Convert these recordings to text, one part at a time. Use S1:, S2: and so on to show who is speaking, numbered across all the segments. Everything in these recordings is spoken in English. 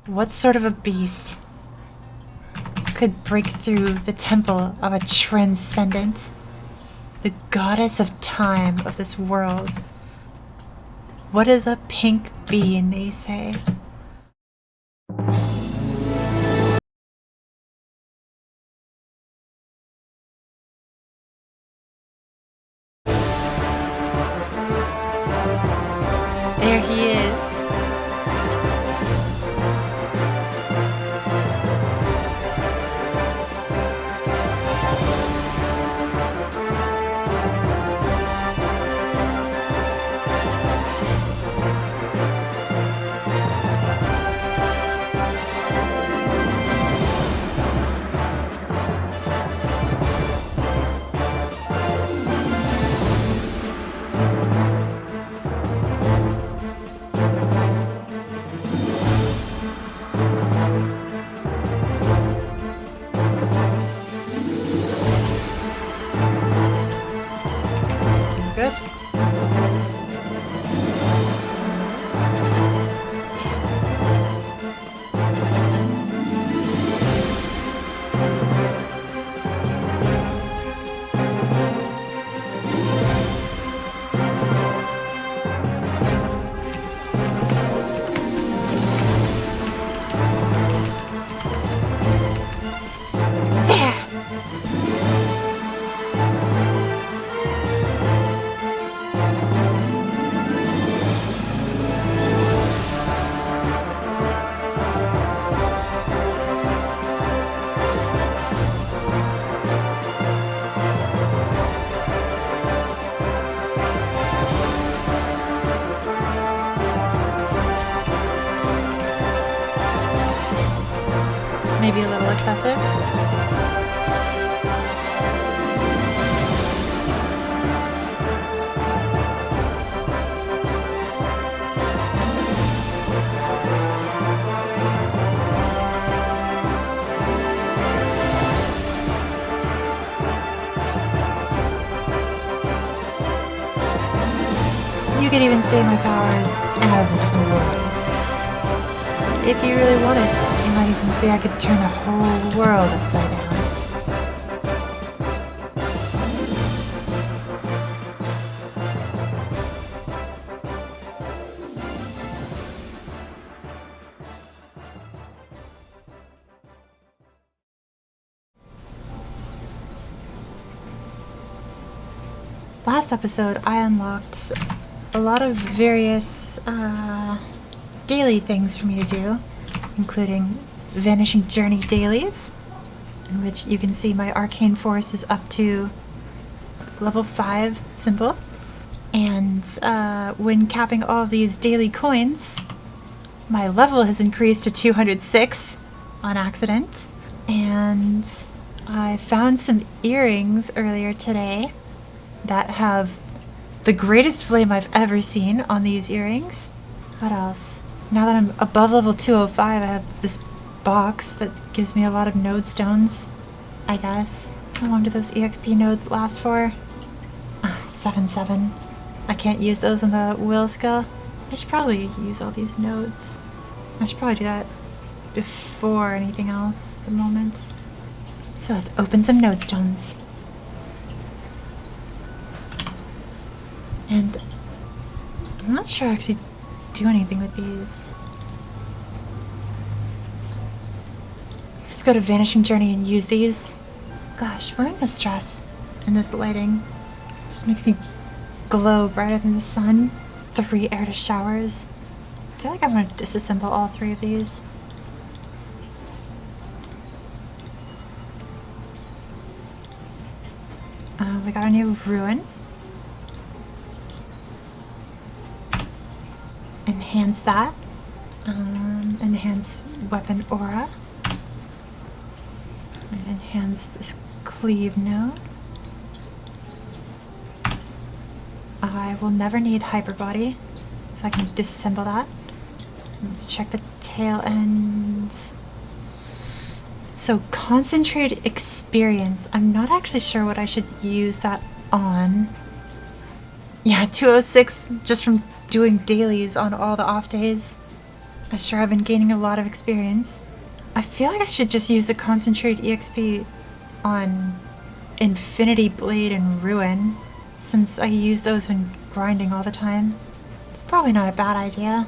S1: What sort of a beast could break through the temple of a transcendent, the goddess of time of this world? What is a pink bean, they say? There he is. Good. Maybe a little excessive. You could even say my power is out of this world. If you really wanted, you might even say I could turn the whole world upside down. Last episode, I unlocked a lot of various daily things for me to do, including Vanishing Journey dailies, in which you can see my arcane force is up to level 5 symbol. And when capping all of these daily coins, my level has increased to 206 on accident. And I found some earrings earlier today that have the greatest flame I've ever seen on these earrings. What else? Now that I'm above level 205, I have this box that gives me a lot of node stones, I guess. How long do those EXP nodes last for? 7. I can't use those on the will skill. I should probably use all these nodes. I should probably do that before anything else at the moment. So let's open some node stones. And I'm not sure I actually do anything with these. Let's go to Vanishing Journey and use these. Gosh, we're in this dress and this lighting. Just makes me glow brighter than the sun. 3 air to showers. I feel like I want to disassemble all 3 of these. We got a new ruin. Enhance that. Enhance weapon aura. And enhance this cleave node. I will never need hyper body, so I can disassemble that. Let's check the tail end. So concentrated experience. I'm not actually sure what I should use that on. Yeah, 206 just from doing dailies on all the off days. I sure have been gaining a lot of experience. I feel like I should just use the concentrated EXP on Infinity Blade and Ruin, since I use those when grinding all the time. It's probably not a bad idea,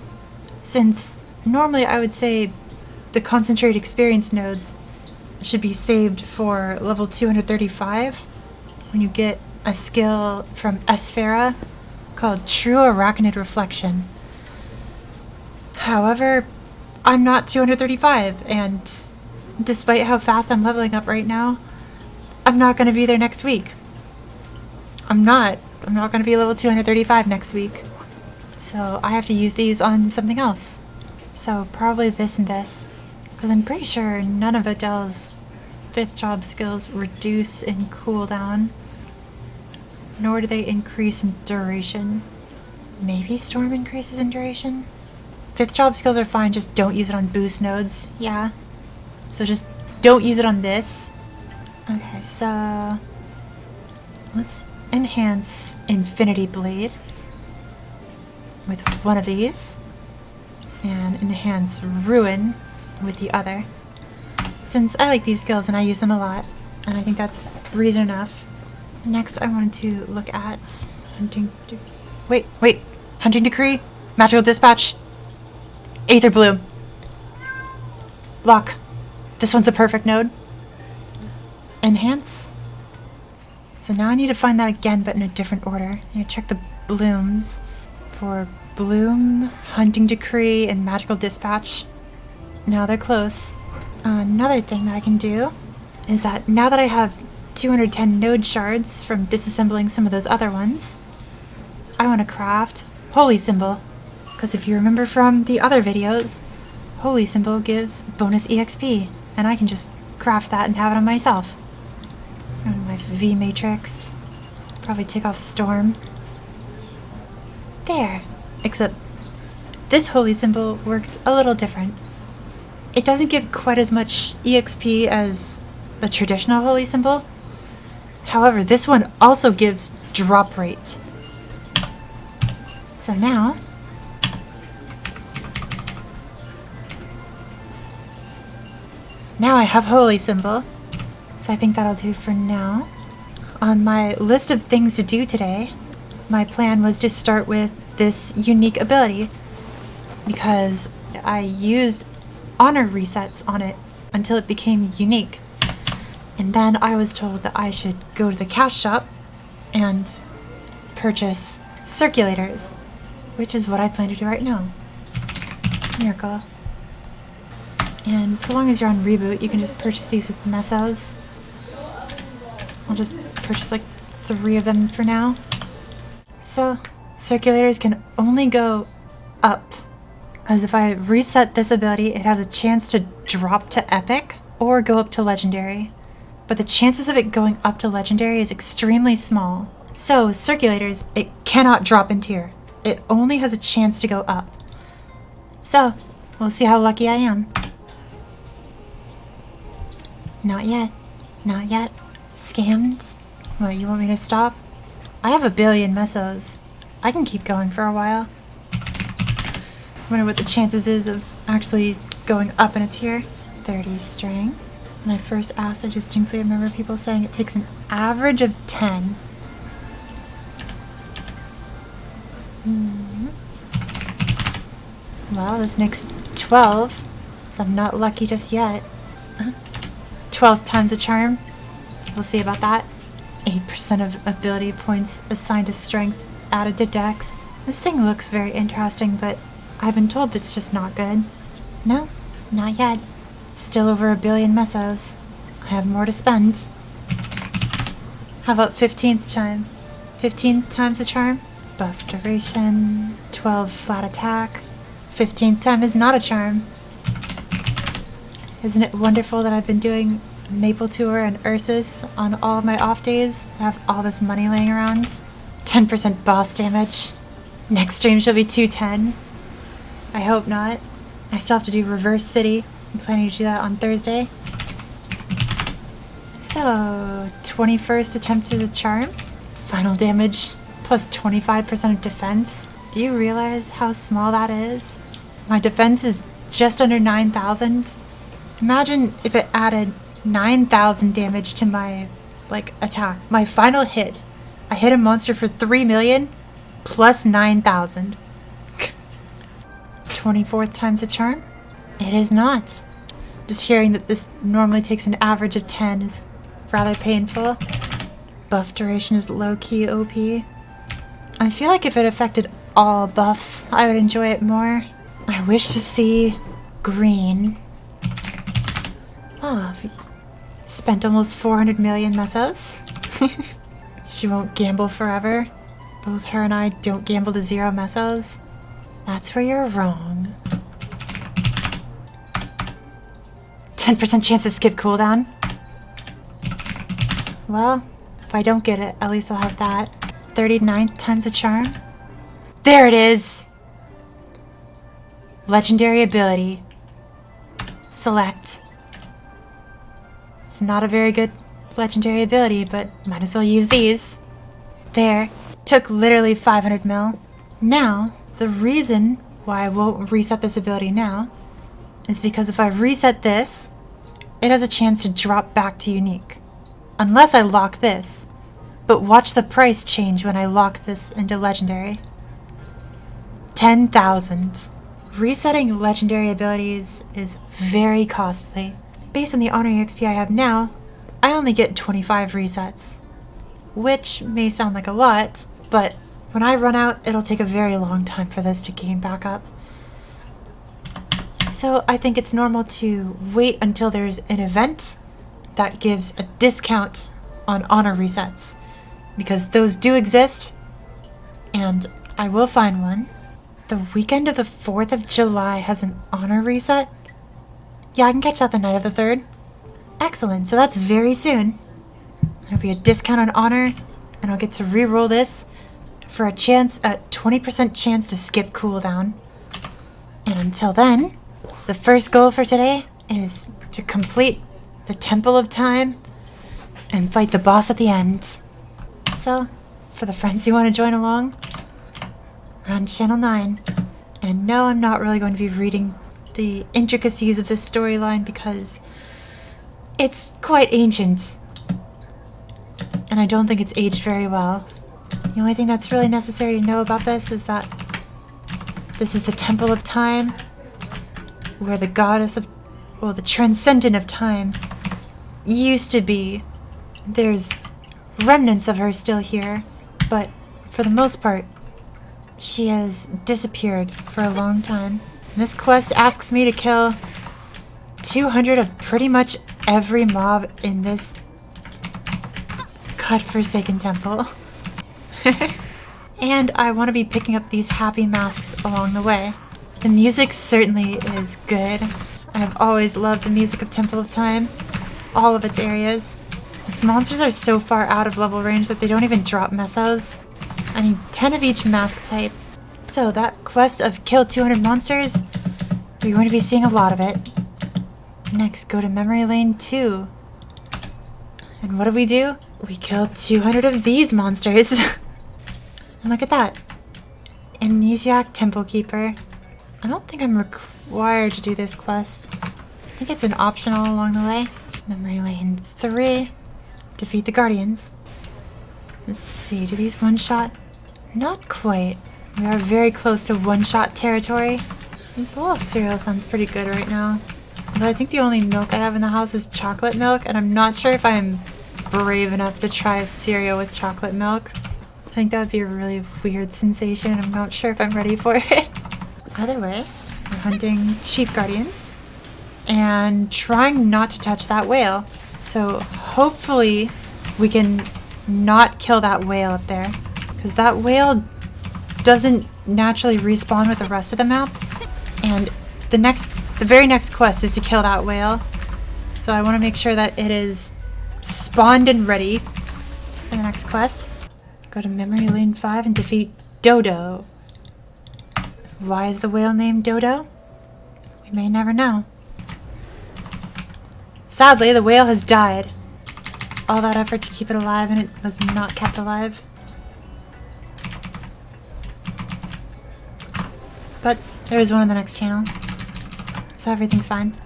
S1: since normally I would say the concentrated experience nodes should be saved for level 235 when you get a skill from Esfera called True Arachnid Reflection. However, I'm not 235, and despite how fast I'm leveling up right now, I'm not going to be there next week. I'm not going to be level 235 next week. So I have to use these on something else. So probably this and this, because I'm pretty sure none of Adele's 5th job skills reduce in cooldown, nor do they increase in duration. Maybe Storm increases in duration? 5th job skills are fine, just don't use it on boost nodes. Yeah. So just don't use it on this. Okay, so let's enhance Infinity Blade with one of these, and enhance Ruin with the other. Since I like these skills and I use them a lot, and I think that's reason enough. Next, I wanted to look at Hunting... Wait! Hunting Decree? Magical Dispatch? Aether Bloom. Lock. This one's a perfect node. Enhance. So now I need to find that again, but in a different order. I need to check the blooms for Bloom, Hunting Decree, and Magical Dispatch. Now they're close. Another thing that I can do is that now that I have 210 node shards from disassembling some of those other ones, I want to craft Holy Symbol. Because if you remember from the other videos, Holy Symbol gives bonus EXP, and I can just craft that and have it on myself. And my V matrix. Probably take off Storm. There. Except this Holy Symbol works a little different. It doesn't give quite as much EXP as the traditional Holy Symbol. However, this one also gives drop rate. So now I have Holy Symbol, so I think that'll do for now. On my list of things to do today, my plan was to start with this unique ability, because I used honor resets on it until it became unique. And then I was told that I should go to the cash shop and purchase circulators, which is what I plan to do right now. Miracle. And so long as you're on reboot, you can just purchase these with mesos. I'll just purchase like 3 of them for now. So, circulators can only go up, because if I reset this ability, it has a chance to drop to epic or go up to legendary. But the chances of it going up to legendary is extremely small. So, with circulators, it cannot drop in tier. It only has a chance to go up. So, we'll see how lucky I am. Not yet. Not yet. Scammed? What, you want me to stop? I have 1 billion mesos. I can keep going for a while. Wonder what the chances is of actually going up in a tier. 30 string. When I first asked, I distinctly remember people saying it takes an average of 10. Well, this makes 12, so I'm not lucky just yet. 12th time's a charm. We'll see about that. 8% of ability points assigned to strength added to dex. This thing looks very interesting, but I've been told it's just not good. No, not yet. Still over 1 billion mesos. I have more to spend. How about 15th charm? 15 times the charm? Buff duration, 12 flat attack. 15th time is not a charm. Isn't it wonderful that I've been doing Maple Tour and Ursus on all of my off days? I have all this money laying around. 10% boss damage. Next stream shall be 210. I hope not. I still have to do Reverse City. I'm planning to do that on Thursday. So, 21st attempt is a charm. Final damage plus 25% of defense. Do you realize how small that is? My defense is just under 9,000. Imagine if it added 9,000 damage to my, like, attack. My final hit. I hit a monster for 3 million plus 9,000. 24th times the charm? It is not. Just hearing that this normally takes an average of 10 is rather painful. Buff duration is low-key OP. I feel like if it affected all buffs, I would enjoy it more. I wish to see green. Oh, spent almost 400 million mesos. She won't gamble forever. Both her and I don't gamble to 0 mesos. That's where you're wrong. 10% chance to skip cooldown. Well, if I don't get it, at least I'll have that. 39th times the charm. There it is! Legendary ability. Select. It's not a very good legendary ability, but might as well use these. There. Took literally 500 mil. Now, the reason why I won't reset this ability now is because if I reset this, it has a chance to drop back to unique. Unless I lock this. But watch the price change when I lock this into legendary. 10,000. Resetting legendary abilities is very costly. Based on the honor XP I have now, I only get 25 resets. Which may sound like a lot, but when I run out, it'll take a very long time for this to gain back up. So I think it's normal to wait until there's an event that gives a discount on honor resets. Because those do exist, and I will find one. The weekend of the 4th of July has an honor reset? Yeah, I can catch that the night of the 3rd. Excellent, so that's very soon. There'll be a discount on honor, and I'll get to re-roll this for a 20% chance to skip cooldown. And until then, the first goal for today is to complete the Temple of Time and fight the boss at the end. So, for the friends who want to join along, we're on Channel 9. And no, I'm not really going to be reading the intricacies of this storyline because it's quite ancient. And I don't think it's aged very well. The only thing that's really necessary to know about this is that this is the Temple of Time, where the goddess of, well, the transcendent of time used to be. There's remnants of her still here, but for the most part, she has disappeared for a long time. And this quest asks me to kill 200 of pretty much every mob in this godforsaken temple. And I want to be picking up these happy masks along the way. The music certainly is good. I've always loved the music of Temple of Time, all of its areas. These monsters are so far out of level range that they don't even drop mesos. I need 10 of each mask type. So that quest of kill 200 monsters, we're going to be seeing a lot of it. Next, go to Memory Lane 2. And what do? We kill 200 of these monsters. And look at that. Amnesiac Temple Keeper. I don't think I'm required to do this quest. I think it's an optional along the way. Memory Lane 3. Defeat the Guardians. Let's see, do these one-shot? Not quite. We are very close to one-shot territory. Bowl of cereal sounds pretty good right now. Although I think the only milk I have in the house is chocolate milk, and I'm not sure if I'm brave enough to try a cereal with chocolate milk. I think that would be a really weird sensation, and I'm not sure if I'm ready for it. Either way, we're hunting Chief Guardians and trying not to touch that whale. So hopefully we can not kill that whale up there, because that whale doesn't naturally respawn with the rest of the map. And the very next quest is to kill that whale. So I want to make sure that it is spawned and ready for the next quest. Go to Memory Lane 5 and defeat Dodo. Why is the whale named Dodo? We may never know. Sadly, the whale has died. All that effort to keep it alive, and it was not kept alive. But There was one on the next channel. So everything's fine.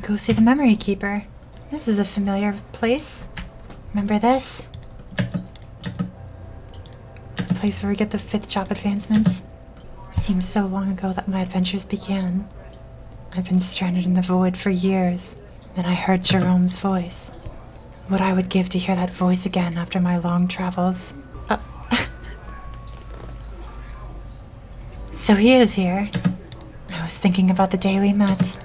S1: Go see the Memory Keeper. This is a familiar place. Remember this? The place where we get the 5th job advancement. Seems so long ago that my adventures began. I've been stranded in the void for years. Then I heard Jerome's voice. What I would give to hear that voice again after my long travels. So he is here. I was thinking about the day we met.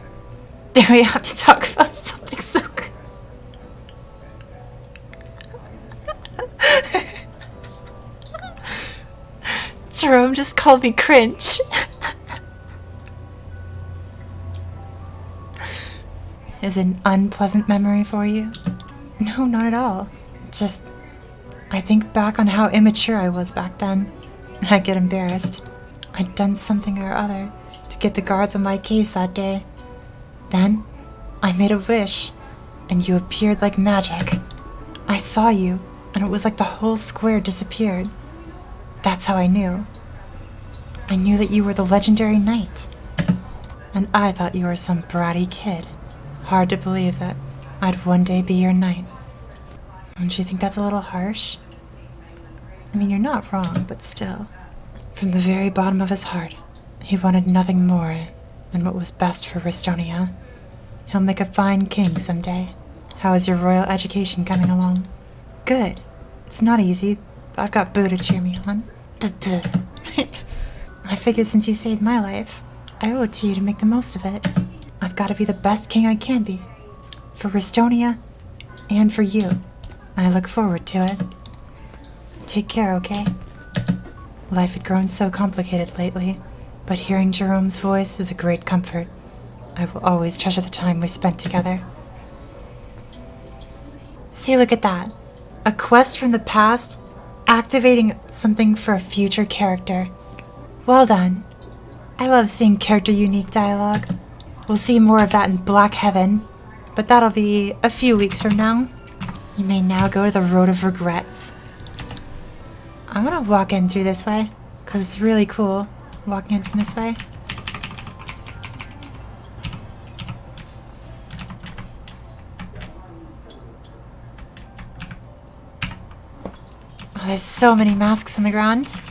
S1: Do we have to talk about something so great? Jerome just called me cringe. Is it an unpleasant memory for you? No, not at all. Just, I think back on how immature I was back then, and I get embarrassed. I'd done something or other to get the guards on my case that day. Then, I made a wish, and you appeared like magic. I saw you, and it was like the whole square disappeared. That's how I knew. I knew that you were the legendary knight. And I thought you were some bratty kid. Hard to believe that I'd one day be your knight. Don't you think that's a little harsh? I mean, you're not wrong, but still. From the very bottom of his heart, he wanted nothing more than what was best for Ristonia. He'll make a fine king someday. How is your royal education coming along? Good. It's not easy, but I've got Boo to cheer me on. I figured since you saved my life, I owe it to you to make the most of it. I've got to be the best king I can be. For Ristonia, and for you. I look forward to it. Take care, okay? Life had grown so complicated lately, but hearing Jerome's voice is a great comfort. I will always treasure the time we spent together. See, look at that. A quest from the past, activating something for a future character. Well done. I love seeing character-unique dialogue. We'll see more of that in Black Heaven, but that'll be a few weeks from now. You may now go to the Road of Regrets. I'm gonna walk in through this way, because it's really cool walking in from this way. Oh, there's so many masks on the ground.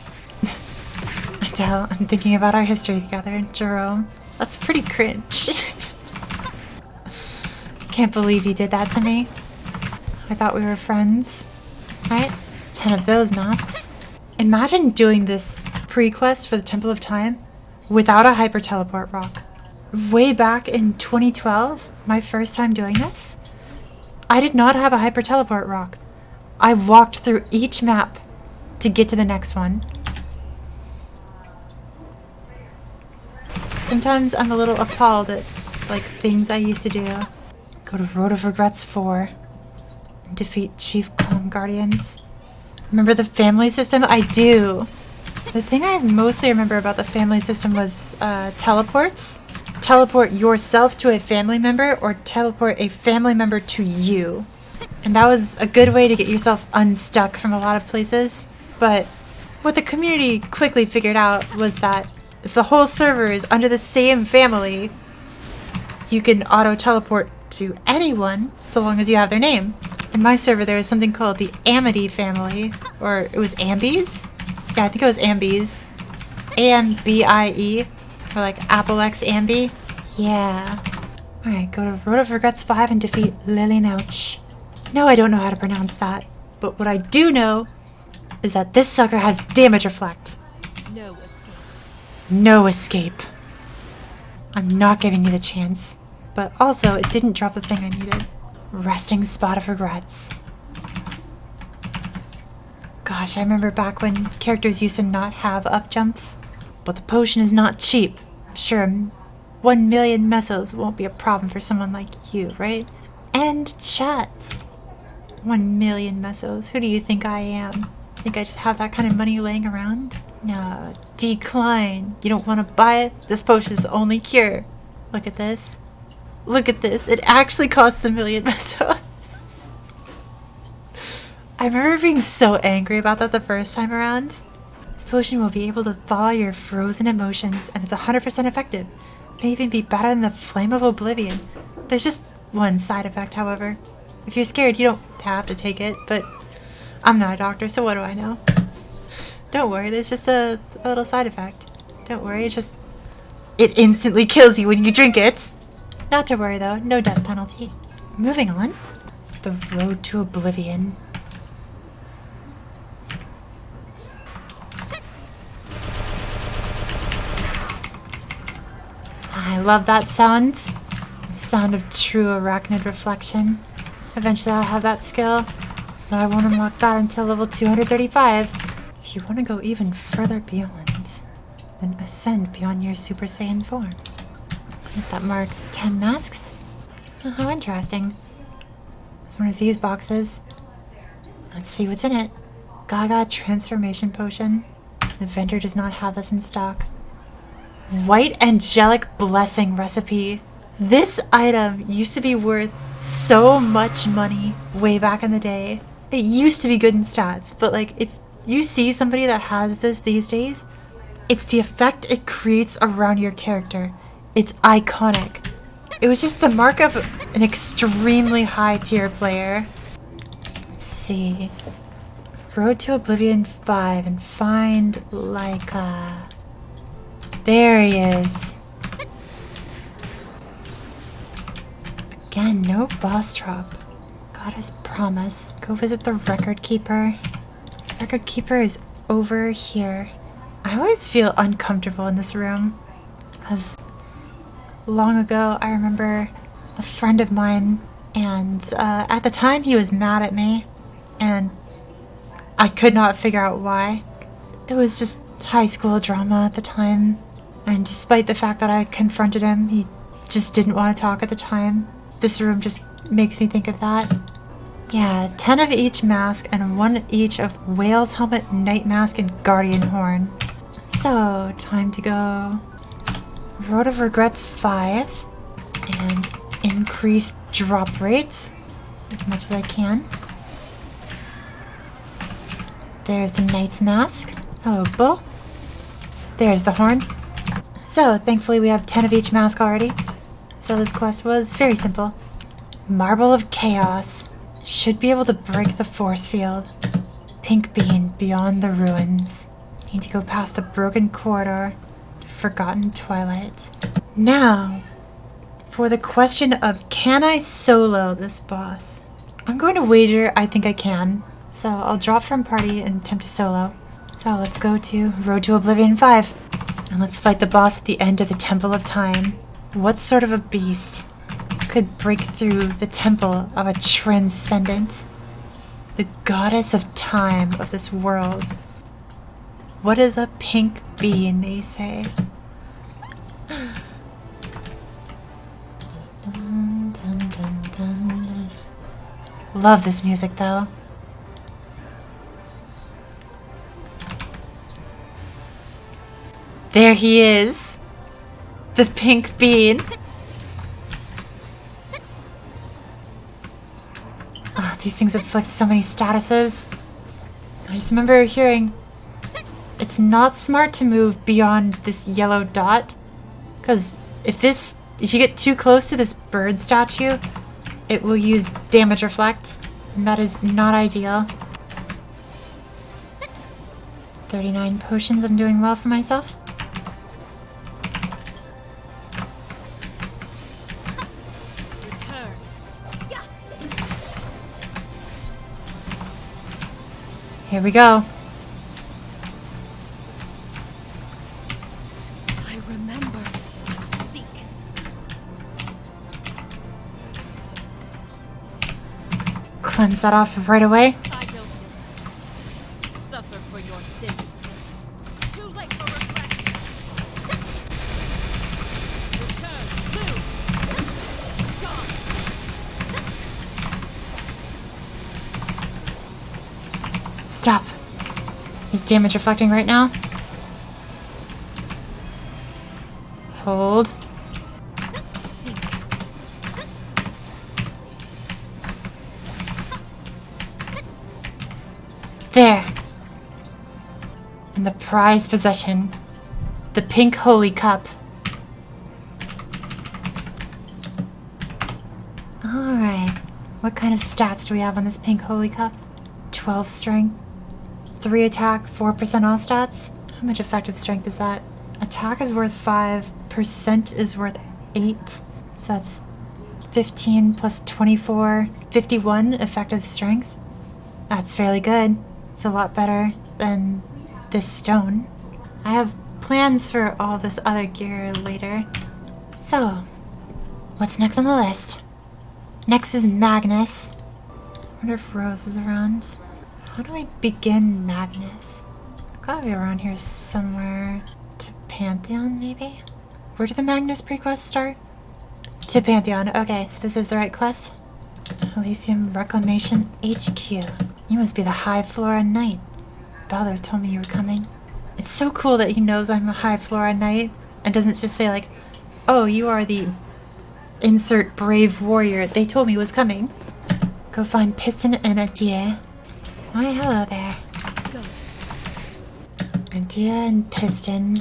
S1: Adele, I'm thinking about our history together, Jerome. That's pretty cringe. Can't believe he did that to me. I thought we were friends. Right? It's 10 of those masks. Imagine doing this pre-quest for the Temple of Time without a hyper teleport rock. Way back in 2012, my first time doing this, I did not have a hyper teleport rock. I walked through each map to get to the next one. Sometimes I'm a little appalled at things I used to do. Go to Road of Regrets 4. Defeat Chief Calm Guardians. Remember the family system? I do. The thing I mostly remember about the family system was teleports. Teleport yourself to a family member or teleport a family member to you. And that was a good way to get yourself unstuck from a lot of places. But what the community quickly figured out was that if the whole server is under the same family, you can auto-teleport to anyone so long as you have their name. In my server, there was something called the Amity family, or it was Ambies? Yeah, I think it was Ambies. A-M-B-I-E, or like Apple X Ambi. Yeah. Alright, go to Road of Regrets 5 and defeat Lily Nouch. No, I don't know how to pronounce that, but what I do know is that this sucker has damage reflect.
S2: No escape.
S1: No escape. I'm not giving you the chance, but also it didn't drop the thing I needed. Resting Spot of Regrets. Gosh, I remember back when characters used to not have up jumps. But the potion is not cheap. I'm sure 1 million mesos won't be a problem for someone like you, right? And chat. 1 million mesos. Who do you think I am? Think I just have that kind of money laying around? No, decline. You don't want to buy it? This potion is the only cure. Look at this. Look at this. It actually costs 1 million mesos. I remember being so angry about that the first time around. potion will be able to thaw your frozen emotions, and it's 100% effective. May even be better than the Flame of Oblivion. There's just one side effect, however. If you're scared, you don't have to take it, but I'm not a doctor, so what do I know? Don't worry, there's just a little side effect. Don't worry, it instantly kills you when you drink it. Not to worry though, no death penalty. Moving on. The Road to Oblivion. I love that sound. The sound of true arachnid reflection. Eventually I'll have that skill, but I won't unlock that until level 235. If you want to go even further beyond, then ascend beyond your Super Saiyan form. That marks 10 masks. Oh, how interesting. It's one of these boxes. Let's see what's in it. Gaga Transformation Potion. The vendor does not have this in stock. White Angelic Blessing Recipe. This item used to be worth so much money way back in the day. It used to be good in stats, but like if you see somebody that has this these days, it's the effect it creates around your character. It's iconic. It was just the mark of an extremely high tier player. Let's see. Road to Oblivion 5 and find Laika. There he is. Again, no boss drop. Goddess Promise. Go visit the Record Keeper. Record Keeper is over here. I always feel uncomfortable in this room because long ago I remember a friend of mine, and at the time he was mad at me and I could not figure out why. It was just high school drama at the time, and despite the fact that I confronted him, he just didn't want to talk at the time. This room just makes me think of that. Yeah, 10 of each mask and 1 each of Whale's Helmet, Night Mask, and Guardian Horn. So, time to go. Road of Regrets 5. And increased drop rates as much as I can. There's the Knight's Mask. Hello, Bull. There's the horn. So, thankfully we have 10 of each mask already. So this quest was very simple. Marble of Chaos. Should be able to break the force field. Pink Bean beyond the ruins. Need to go past the broken corridor to Forgotten Twilight. Now, for the question of can I solo this boss? I'm going to wager I think I can. So I'll drop from party and attempt to solo. So let's go to Road to Oblivion 5. And let's fight the boss at the end of the Temple of Time. What sort of a beast could break through the temple of a transcendent, the goddess of time of this world? What is a pink bean, they say? Dun, dun, dun, dun. Love this music, though. There he is. The pink bean. Oh, these things inflict so many statuses. I just remember hearing it's not smart to move beyond this yellow dot, because if you get too close to this bird statue, it will use damage reflect, and that is not ideal. 39 potions, I'm doing well for myself. Here we go.
S2: I remember. Seek.
S1: Cleanse that off right away.
S2: I don't miss. Suffer for your sins. Too late for reflex. Return. Gone.
S1: Stop. He's damage reflecting right now. Hold. There. And the prized possession. The pink holy cup. Alright. What kind of stats do we have on this pink holy cup? 12 strength, 3 attack, 4% all stats. How much effective strength is that? Attack is worth 5, percent is worth 8. So that's 15 plus 24, 51 effective strength. That's fairly good. It's a lot better than this stone. I have plans for all this other gear later. So, what's next on the list? Next is Magnus. I wonder if Rose is around. How do I begin Magnus? Gotta be around here somewhere. To Pantheon, maybe? Where did the Magnus Prequests start? To Pantheon. Okay, so this is the right quest. Elysium Reclamation HQ. You must be the High Flora Knight. Baldur told me you were coming. It's so cool that he knows I'm a High Flora Knight and doesn't just say like, oh, you are the insert brave warrior they told me was coming. Go find Piston and Adia. Why, hello there. Adia and Piston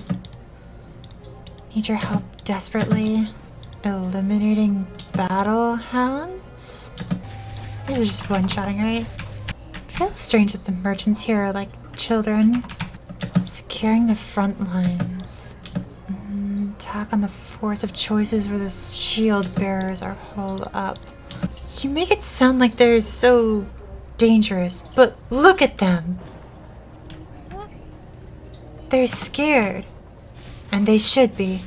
S1: need your help desperately. Eliminating battle hounds? These are just one-shotting, right? Feels strange that the merchants here are like children. Securing the front lines. Attack on the force of choices where the shield bearers are holed up. You make it sound like they're so dangerous, but look at them. They're scared. And they should be.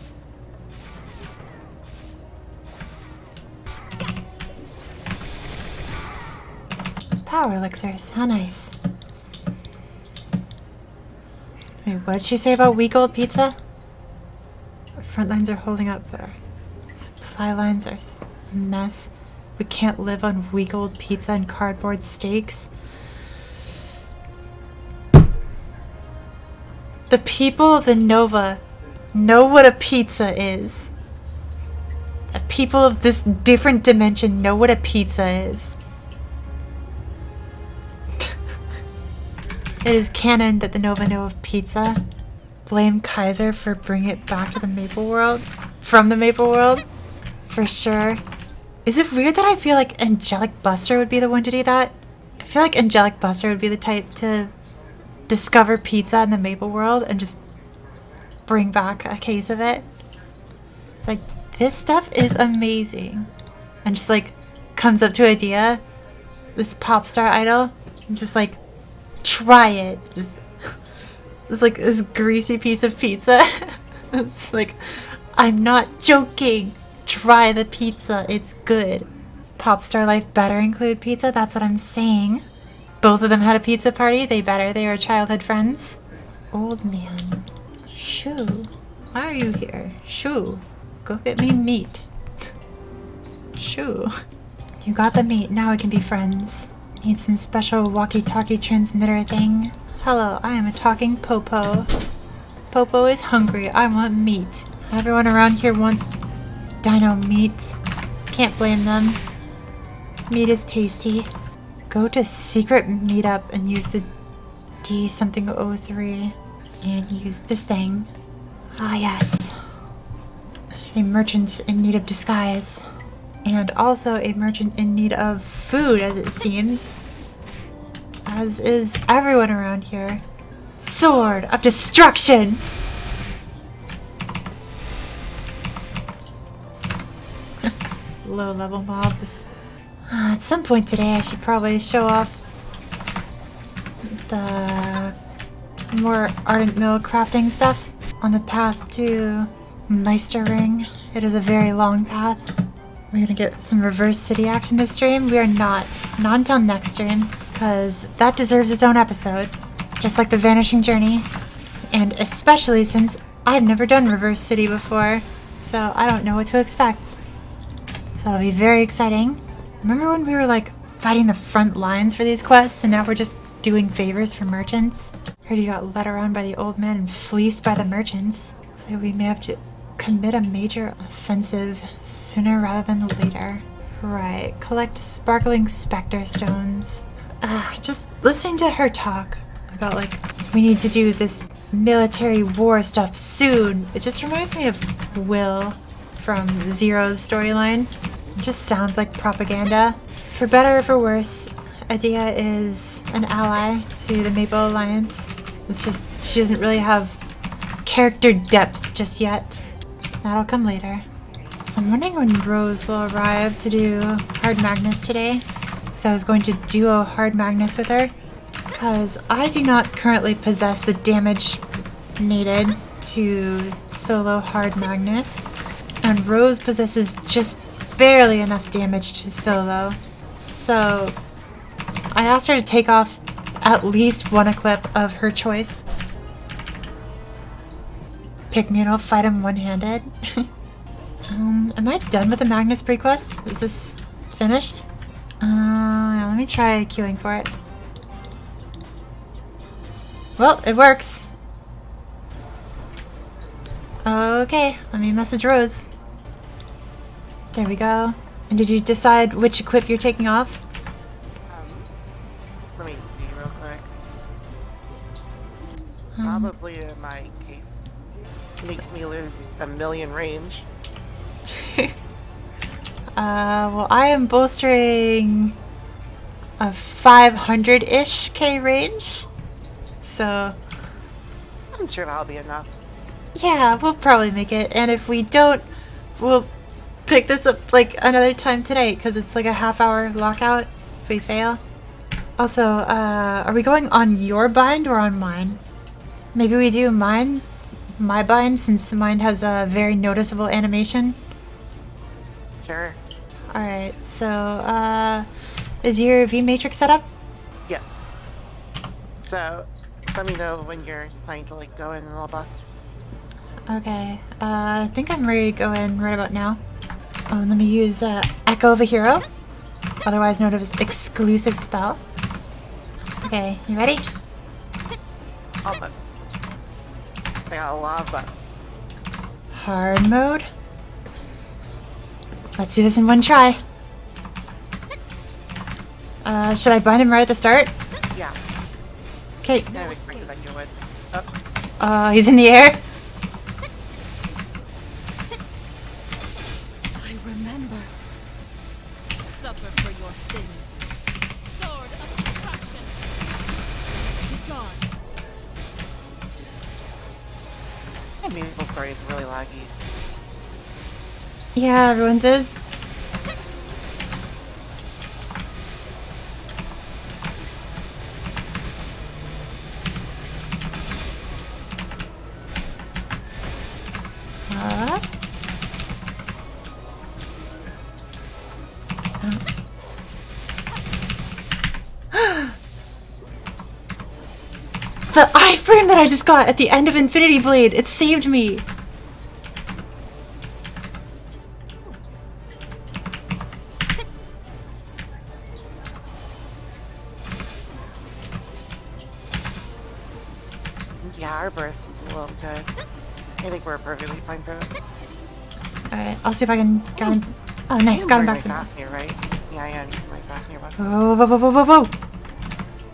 S1: Power elixirs, how nice. Wait, what did she say about weak old pizza? Our front lines are holding up, but our supply lines are a mess. We can't live on weak old pizza and cardboard steaks. The people of the Nova know what a pizza is. The people of this different dimension know what a pizza is. It is canon that the Nova know of pizza. Blame Kaiser for bringing it back to the Maple World. From the Maple World. For sure. Is it weird that I feel like Angelic Buster would be the one to do that? I feel like Angelic Buster would be the type to discover pizza in the Maple World and just bring back a case of it. It's like, this stuff is amazing. And just like comes up to idea, this pop star idol, and just like, try it. Just it's like this greasy piece of pizza. It's like, I'm not joking. Try the pizza. It's good. Pop star life better include pizza. That's what I'm saying. Both of them had a pizza party. They better. They are childhood friends. Old man. Shoo. Why are you here? Shoo. Go get me meat. Shoo. You got the meat. Now we can be friends. Need some special walkie-talkie transmitter thing. Hello, I am a talking Popo. Popo is hungry. I want meat. Everyone around here wants dino meat. Can't blame them. Meat is tasty. Go to secret meetup and use the D something 03 and use this thing. Ah yes. A merchant in need of disguise. And also a merchant in need of food, as it seems. As is everyone around here. Sword of Destruction! Low-level mobs. At some point today, I should probably show off the more Ardent Mill crafting stuff on the path to Meister Ring. It is a very long path. We're gonna get some reverse city action this stream. We are not until next stream, because that deserves its own episode, just like the Vanishing Journey, and especially since I've never done reverse city before, so I don't know what to expect. So that'll be very exciting. Remember when we were like fighting the front lines for these quests, and now we're just doing favors for merchants? Heard you got led around by the old man and fleeced by the merchants. So we may have to commit a major offensive sooner rather than later. Right, collect sparkling specter stones. Just listening to her talk about like we need to do this military war stuff soon. It just reminds me of Will from Zero's storyline. It just sounds like propaganda. For better or for worse, Adia is an ally to the Maple Alliance. It's just she doesn't really have character depth just yet. That'll come later. So I'm wondering when Rose will arrive to do Hard Magnus today. So I was going to duo Hard Magnus with her, because I do not currently possess the damage needed to solo Hard Magnus, and Rose possesses just barely enough damage to solo. So I asked her to take off at least one equip of her choice. Pick me and I'll fight him one-handed. Am I done with the Magnus Prequest? Is this finished? Yeah, let me try queuing for it. Well, it works. Okay, let me message Rose. There we go. And did you decide which equip you're taking off?
S3: Let me see real quick. Probably in my case. Makes me lose 1,000,000 range.
S1: Well, I am bolstering a 500-ish K range. So,
S3: I'm sure that'll be enough.
S1: yeah, we'll probably make it. And if we don't, we'll pick this up like another time today, because it's like a half-hour lockout if we fail. Also, are we going on your bind or on mine? Maybe we do my bind, since mine has a very noticeable animation.
S3: Sure.
S1: Alright, so, is your V-Matrix set up?
S3: Yes. So, let me know when you're planning to like go in and all buff.
S1: Okay, I think I'm ready to go in right about now. Let me use Echo of a Hero, otherwise known as exclusive spell. Okay, you ready?
S3: Almost. I got a lot of buffs.
S1: Hard mode. Let's do this in one try. Should I bind him right at the start?
S3: Yeah.
S1: Okay.
S3: I expected that you would.
S1: He's in the air.
S2: I remember. Suffer for your sins. Sword of destruction. Be gone.
S3: My Maple story is really laggy.
S1: Yeah, everyone's is. The iframe that I just got at the end of Infinity Blade, it saved me.
S3: Yeah, our burst is a little good. I think we're perfectly fine for this.
S1: Alright, I'll see if I can get him. Oh, nice, got him back.
S3: My Fafnir, right? Yeah, I am using my Fafnir weapon.
S1: Whoa, whoa, whoa, whoa, whoa, whoa.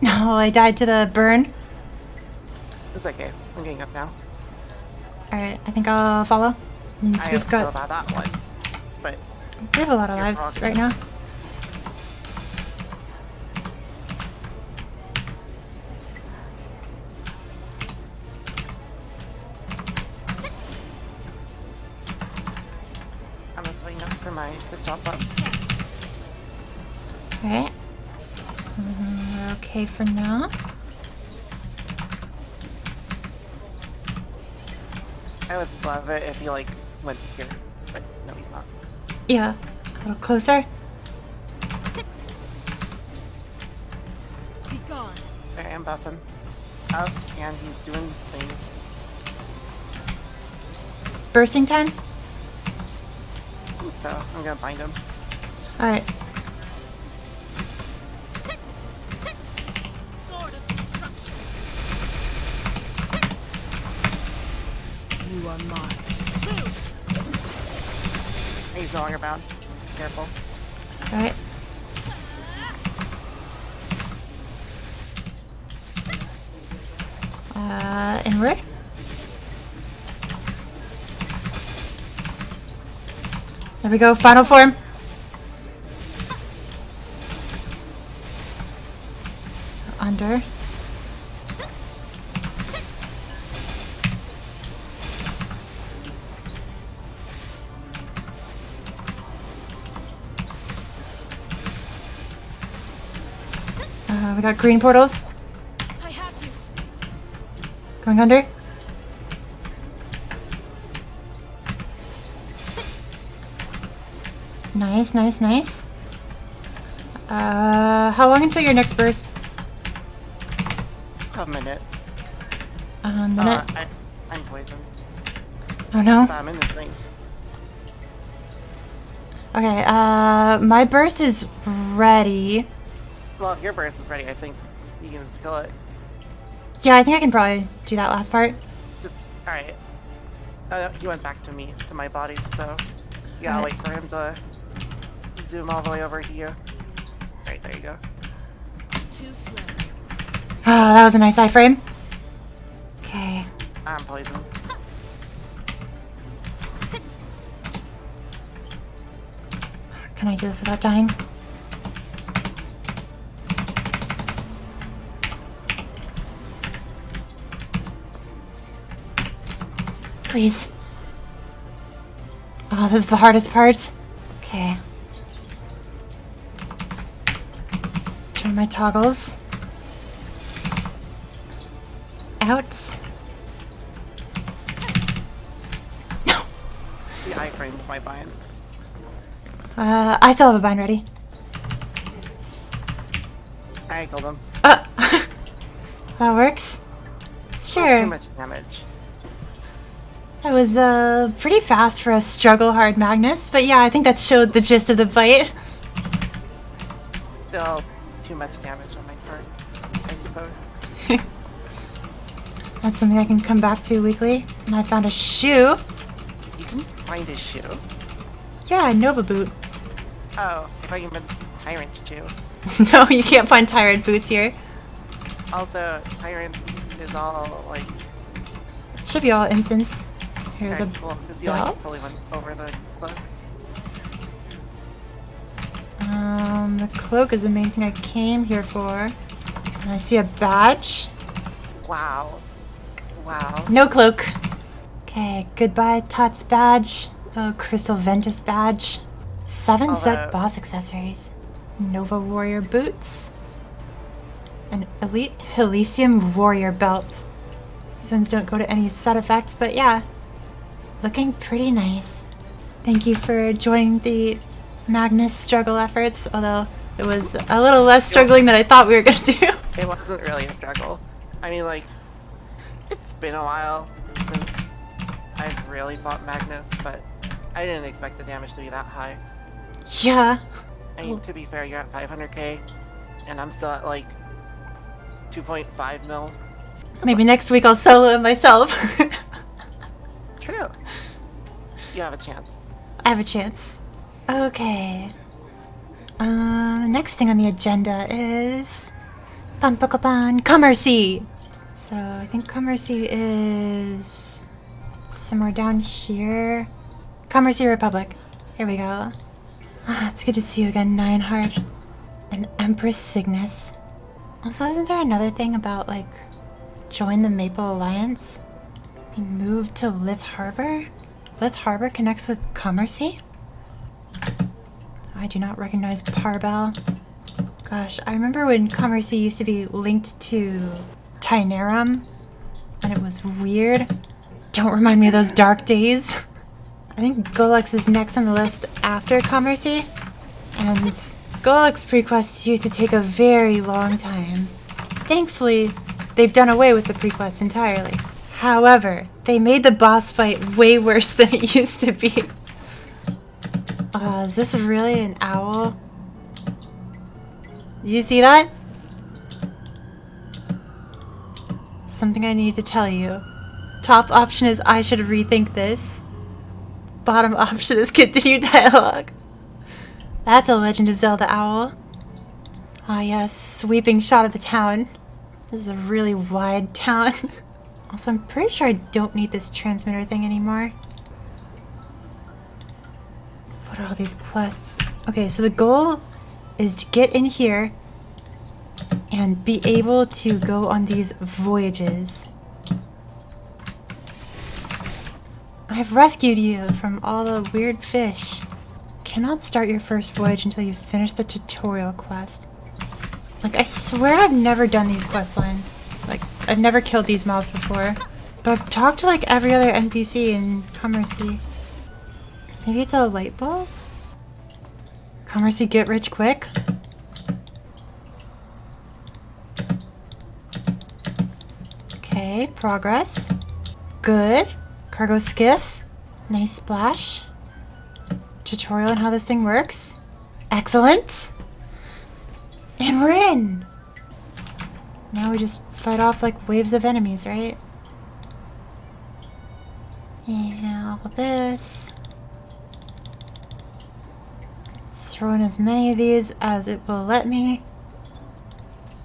S1: No, I died to the burn.
S3: It's okay. I'm getting up now.
S1: Alright, I think I'll follow. Since
S3: I
S1: we've
S3: don't know
S1: got.
S3: about that one, but
S1: We have a lot of
S3: Your
S1: lives right
S3: prerogative.
S1: now.
S3: I'm just waiting up for my the job buffs.
S1: Alright. We're okay for now.
S3: I would love it if he like went here, but no, he's not.
S1: Yeah, a little closer.
S2: Be gone.
S3: I am buffing up, and he's doing things.
S1: Bursting time?
S3: So I'm gonna bind him.
S1: Alright.
S2: Sword of destruction. You are mine.
S3: He's no longer bound. Careful.
S1: Alright. There we go, final form. Under. We got green portals.
S2: I have you.
S1: Going under. Nice, nice, nice. How long until your next burst?
S3: A minute.
S1: Minute.
S3: I'm poisoned.
S1: Oh no.
S3: I'm in this thing.
S1: Okay, my burst is ready.
S3: Well, if your burst is ready, I think you can just kill it.
S1: Yeah, I think I can probably do that last part.
S3: Just, alright. He went back to me, to my body, so you gotta wait for him to zoom all the way over to you. Right, there you go.
S2: Too slow.
S1: Oh, that was a nice iframe. Okay.
S3: I'm poisoned.
S1: Can I do this without dying? Please. Oh, this is the hardest part. Okay. Try my toggles. Out. No.
S3: The iframe with my bind.
S1: I still have a bind ready.
S3: I killed him.
S1: That works.
S3: Too
S1: Sure.
S3: much damage.
S1: That was pretty fast for a struggle hard Magnus, but yeah, I think that showed the gist of the fight.
S3: Still too much damage on my part, I suppose.
S1: That's something I can come back to weekly. And I found a shoe.
S3: You can find a shoe?
S1: Yeah, Nova boot.
S3: Oh, I thought you meant Tyrant shoe.
S1: No, you can't find Tyrant boots here.
S3: Also, Tyrant is all like.
S1: Should be all instanced. Here's a
S3: Alright, cool, because you like
S1: belt.
S3: totally went over the cloak.
S1: The cloak is the main thing I came here for. And I see a badge.
S3: Wow. Wow.
S1: No cloak. Okay, goodbye Tots badge. Hello Crystal Ventus badge. 7 set
S3: Although-
S1: boss accessories. Nova Warrior boots. An Elite Elysium Warrior belt. These ones don't go to any set effects, but yeah. Looking pretty nice. Thank you for joining the Magnus struggle efforts, although it was a little less struggling than I thought we were gonna do.
S3: It wasn't really a struggle. I mean, like, it's been a while since I've really fought Magnus, but I didn't expect the damage to be that high.
S1: Yeah.
S3: I mean, to be fair, you're at 500k, and I'm still at, like, 2.5 mil.
S1: Maybe next week I'll solo it myself.
S3: True. You have a chance.
S1: I have a chance. Okay. The next thing on the agenda is Commerci. So I think Commerci is somewhere down here. Commerci Republic. Here we go. Ah, it's good to see you again, Nineheart. And Empress Cygnus. Also, isn't there another thing about, like, join the Maple Alliance? We moved to Lith Harbor? Lith Harbor connects with Commerci? I do not recognize Parbell. Gosh, I remember when Commerci used to be linked to Tynerum, and it was weird. Don't remind me of those dark days. I think Gollux is next on the list after Commerci, and Gollux Prequests used to take a very long time. Thankfully, they've done away with the Prequests entirely. However, they made the boss fight way worse than it used to be. Is this really an owl? You see that? Something I need to tell you. Top option is I should rethink this. Bottom option is continue dialogue. That's a Legend of Zelda owl. Ah yes, sweeping shot of the town. This is a really wide town. Also, I'm pretty sure I don't need this transmitter thing anymore. What are all these quests? Okay, so the goal is to get in here and be able to go on these voyages. I've rescued you from all the weird fish. Cannot start your first voyage until you've finished the tutorial quest. Like, I swear I've never done these quest lines. Like, I've never killed these mobs before. But I've talked to like every other NPC in Commerci. Maybe it's a light bulb? Commerci get rich quick? Okay, progress. Good. Cargo skiff. Nice splash. Tutorial on how this thing works. Excellent. And we're in. Now we just fight off like waves of enemies, right? Yeah, all this. Throw in as many of these as it will let me.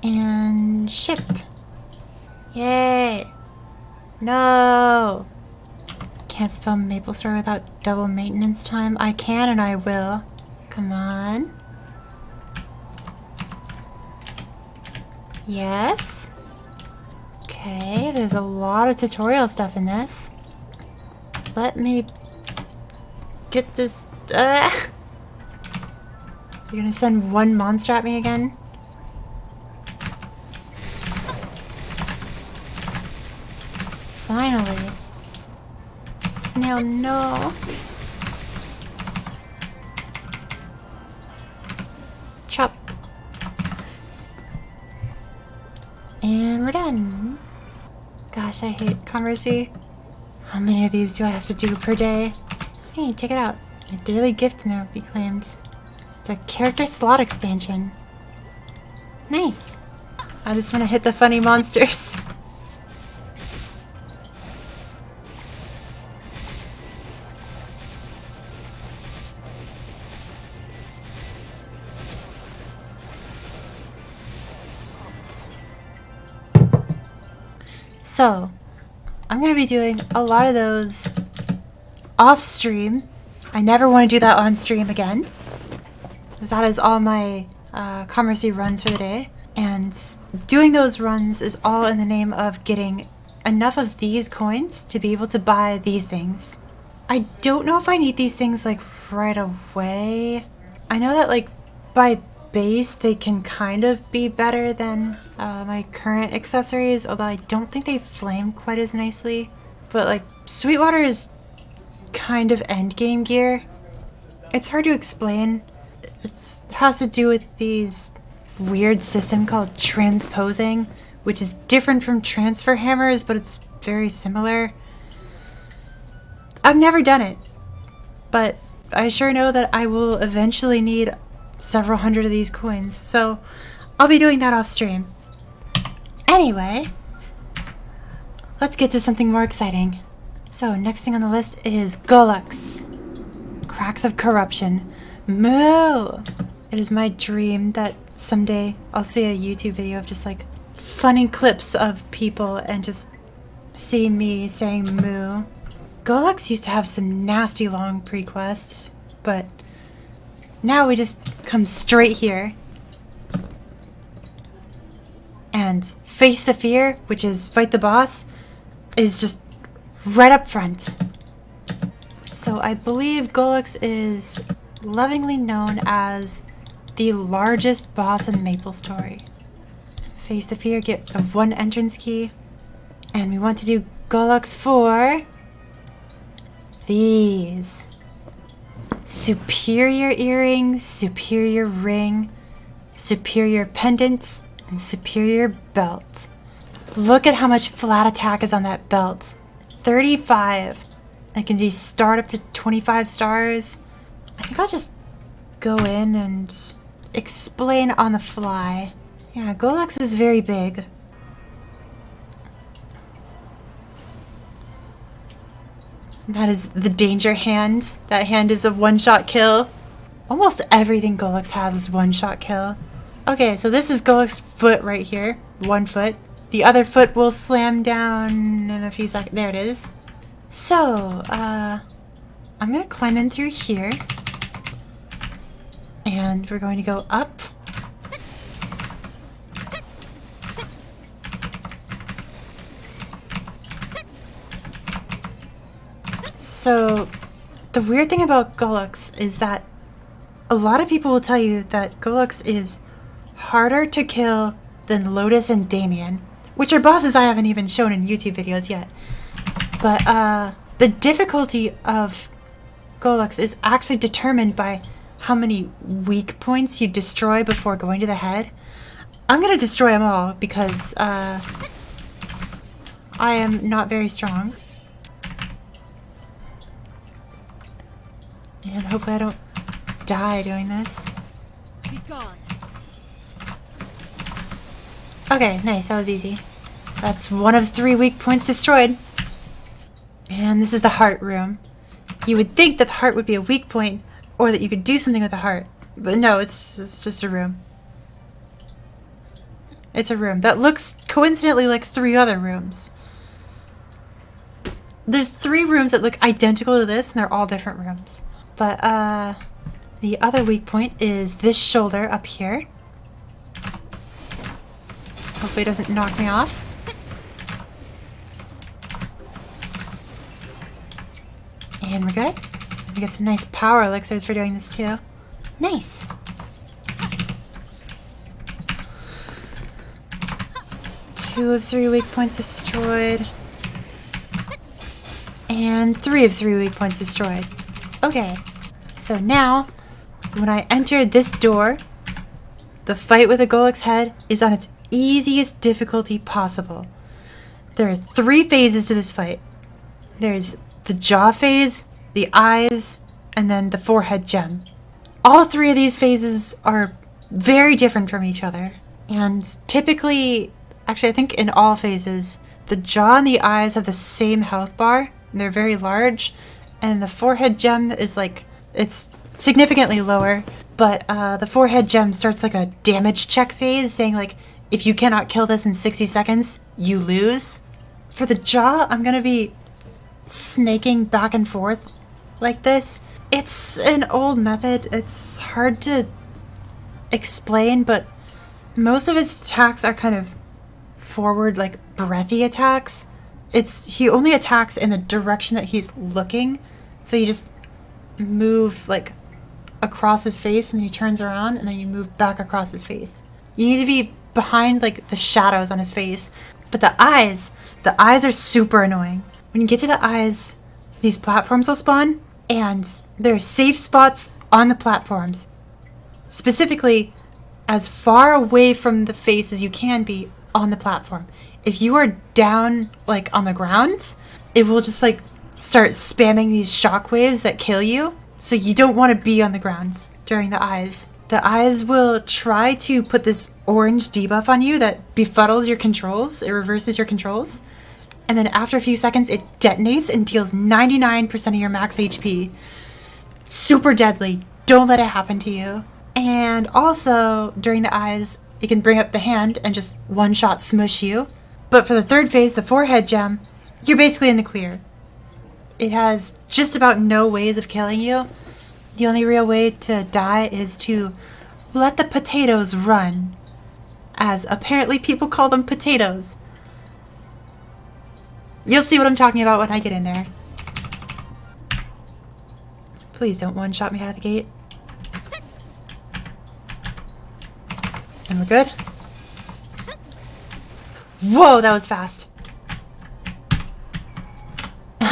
S1: And ship. Yay. No. Can't spell Maple Story without double maintenance time. I can and I will. Come on. Yes. Okay, there's a lot of tutorial stuff in this. Let me get this. You're gonna send one monster at me again? Finally. Snail, no. Chop. And we're done. Gosh, I hate Commerci. How many of these do I have to do per day? Hey, check it out. A daily gift now be claimed. It's a character slot expansion. Nice. I just want to hit the funny monsters. So, I'm going to be doing a lot of those off stream. I never want to do that on stream again. Because that is all my Commerci runs for the day. And doing those runs is all in the name of getting enough of these coins to be able to buy these things. I don't know if I need these things like right away. I know that like by base they can kind of be better than my current accessories, although I don't think they flame quite as nicely. But like Sweetwater is kind of endgame gear. It's hard to explain. It has to do with these weird system called transposing, which is different from transfer hammers, but it's very similar. I've never done it, but I sure know that I will eventually need several hundred of these coins, so I'll be doing that off stream. Anyway, let's get to something more exciting. So next thing on the list is Gollux. Cracks of Corruption. Moo! It is my dream that someday I'll see a YouTube video of just like funny clips of people and just see me saying moo. Gollux used to have some nasty long prequests, but now we just come straight here and face the fear, which is fight the boss, is just right up front. So I believe Gollux is lovingly known as the largest boss in Maple Story. Face the fear, get a 1 entrance key, and we want to do Gollux for these. Superior earrings, superior ring, superior pendants, and superior belt. Look at how much flat attack is on that belt. 35. It can be start up to 25 stars. I think I'll just go in and explain on the fly. Yeah, Gollux is very big. That is the danger hand. That hand is a one-shot kill. Almost everything Gollux has is one-shot kill. Okay, so this is Gollux's foot right here. 1 foot. The other foot will slam down in a few seconds. There it is. So, I'm gonna climb in through here. And we're going to go up. So, the weird thing about Gollux is that a lot of people will tell you that Gollux is harder to kill than Lotus and Damien, which are bosses I haven't even shown in YouTube videos yet. But the difficulty of Gollux is actually determined by how many weak points you destroy before going to the head. I'm gonna destroy them all because I am not very strong. And hopefully I don't die doing this.
S2: Be gone.
S1: Okay, nice, that was easy. That's one of 3 weak points destroyed. And this is the heart room. You would think that the heart would be a weak point, or that you could do something with the heart. But no, it's just a room. It's a room that looks coincidentally like 3 other rooms. There's 3 rooms that look identical to this, and they're all different rooms. But the other weak point is this shoulder up here. Hopefully it doesn't knock me off. And we're good. We get some nice power elixirs for doing this too. Nice. 2 of 3 weak points destroyed. And 3 of 3 weak points destroyed. Okay. So now, when I enter this door, the fight with the Gollux head is on its easiest difficulty possible. There are 3 phases to this fight. There's the jaw phase, the eyes, and then the forehead gem. All 3 of these phases are very different from each other. And typically, actually I think in all phases, the jaw and the eyes have the same health bar. They're very large. And the forehead gem is like, it's significantly lower. But the forehead gem starts like a damage check phase, saying like, if you cannot kill this in 60 seconds, you lose. For the jaw, I'm gonna be snaking back and forth like this. It's an old method. It's hard to explain, but most of his attacks are kind of forward, like breathy attacks. He only attacks in the direction that he's looking, so you just move like across his face and then he turns around and then you move back across his face. You need to be behind like the shadows on his face. But the eyes are super annoying. When you get to the eyes, these platforms will spawn, and there are safe spots on the platforms. Specifically, as far away from the face as you can be on the platform. If you are down, like, on the ground, it will just, like, start spamming these shockwaves that kill you. So you don't want to be on the ground during the eyes. The eyes will try to put this orange debuff on you that befuddles your controls. It reverses your controls. And then after a few seconds, it detonates and deals 99% of your max HP. Super deadly. Don't let it happen to you. And also, during the eyes, it can bring up the hand and just one-shot smush you. But for the 3rd phase, the forehead gem, you're basically in the clear. It has just about no ways of killing you. The only real way to die is to let the potatoes run. As apparently people call them potatoes. You'll see what I'm talking about when I get in there. Please don't one-shot me out of the gate. And we're good. Whoa, that was fast.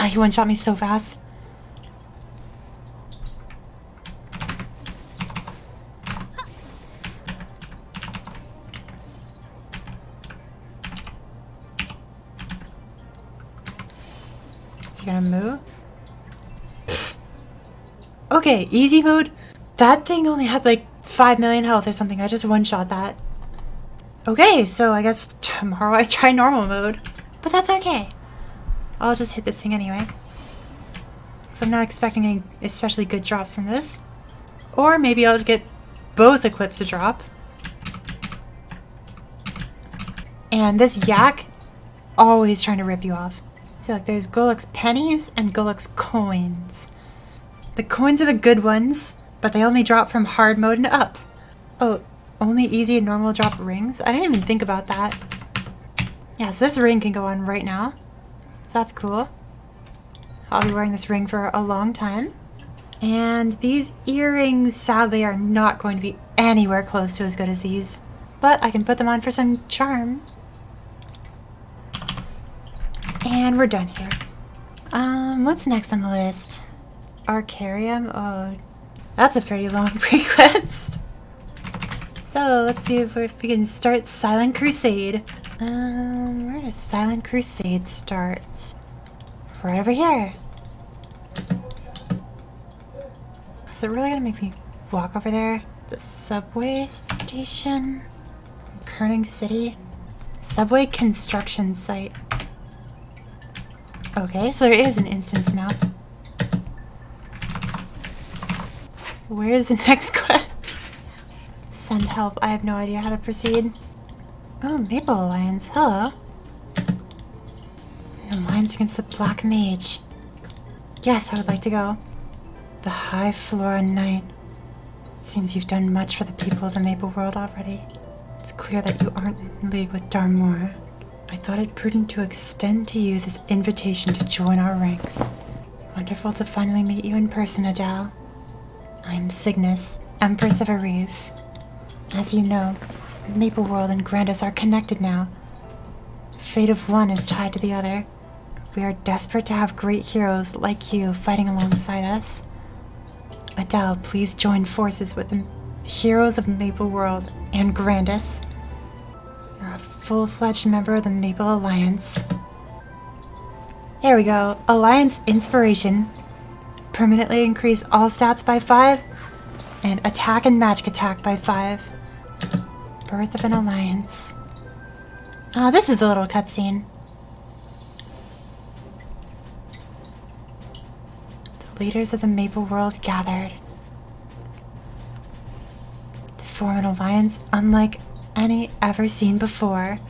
S1: He one-shot me so fast. Is he gonna move? Okay, easy mode. That thing only had like 5 million health or something. I just one-shot that. Okay, so I guess tomorrow I try normal mode. But that's okay. I'll just hit this thing anyway. Because I'm not expecting any especially good drops from this. Or maybe I'll get both equips to drop. And this yak, always trying to rip you off. See, look, there's Gollux pennies and Gollux coins. The coins are the good ones. but they only drop from hard mode and up. Oh, only easy and normal drop rings? I didn't even think about that. Yeah, so this ring can go on right now. So that's cool. I'll be wearing this ring for a long time. And these earrings, sadly, are not going to be anywhere close to as good as these. But I can put them on for some charm. And we're done here. What's next on the list? Arkarium? Oh, that's a pretty long prequest. So let's see if we can start Silent Crusade. Where does Silent Crusade start? Right over here. Is it really gonna make me walk over there? The subway station? Kerning City? Subway construction site. Okay, so there is an instance map. Where's the next quest? Send help. I have no idea how to proceed. Oh, Maple Alliance. Hello. An alliance against the Black Mage. Yes, I would like to go. The High Flora Knight. Seems you've done much for the people of the Maple World already. It's clear that you aren't in league with Darmor. I thought it prudent to extend to you this invitation to join our ranks. Wonderful to finally meet you in person, Adele. I'm Cygnus, Empress of Ariv. As you know, Maple World and Grandis are connected now. Fate of one is tied to the other. We are desperate to have great heroes like you fighting alongside us. Adele, please join forces with the heroes of Maple World and Grandis. You're a full-fledged member of the Maple Alliance. There we go. Alliance Inspiration. Permanently increase all stats by 5. And attack and magic attack by 5. Birth of an Alliance. Ah, this is the little cutscene. The leaders of the Maple World gathered to form an alliance unlike any ever seen before.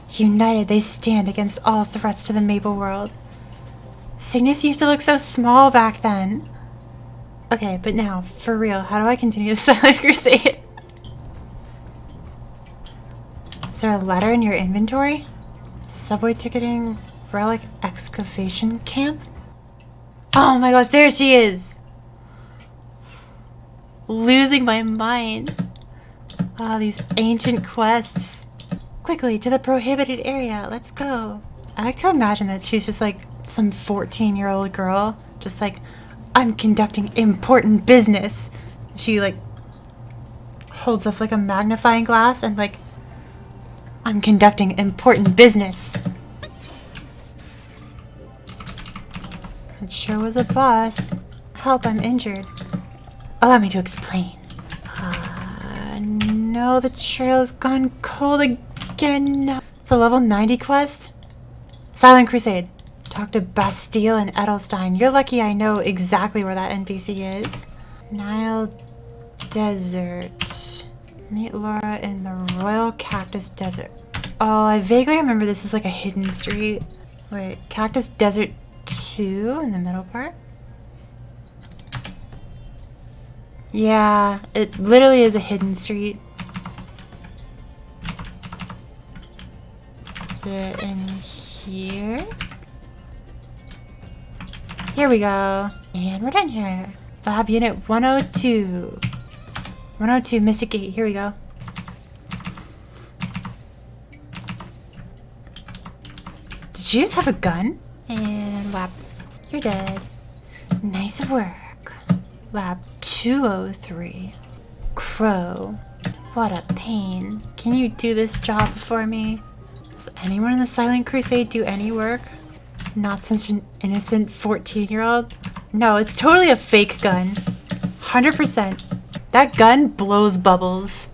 S1: United, they stand against all threats to the Maple World. Cygnus used to look so small back then. Okay, but now, for real, how do I continue the Silent Crusade? Is there a letter in your inventory? Subway ticketing, relic excavation camp? Oh my gosh, there she is! Losing my mind. Ah, these ancient quests. Quickly, to the prohibited area, let's go. I like to imagine that she's just like some 14-year-old girl. Just like, I'm conducting important business. She like holds up like a magnifying glass and like, I'm conducting important business. It sure was a boss. Help, I'm injured. Allow me to explain. No, the trail's gone cold again. It's a level 90 quest. Silent Crusade. Talk to Bastille and Edelstein. You're lucky I know exactly where that NPC is. Nile Desert. Meet Laura in the Royal Cactus Desert. Oh, I vaguely remember this is like a hidden street. Wait, Cactus Desert 2 in the middle part? Yeah, it literally is a hidden street. Sit in here. Here we go. And we're done here. Lab Unit 102. 102, Mystic Gate. Here we go. Did she just have a gun? And whap. You're dead. Nice work. Lab 203. Crow. What a pain. Can you do this job for me? Does anyone in the Silent Crusade do any work? Not such an innocent 14-year-old. No, it's totally a fake gun. 100%. That gun blows bubbles.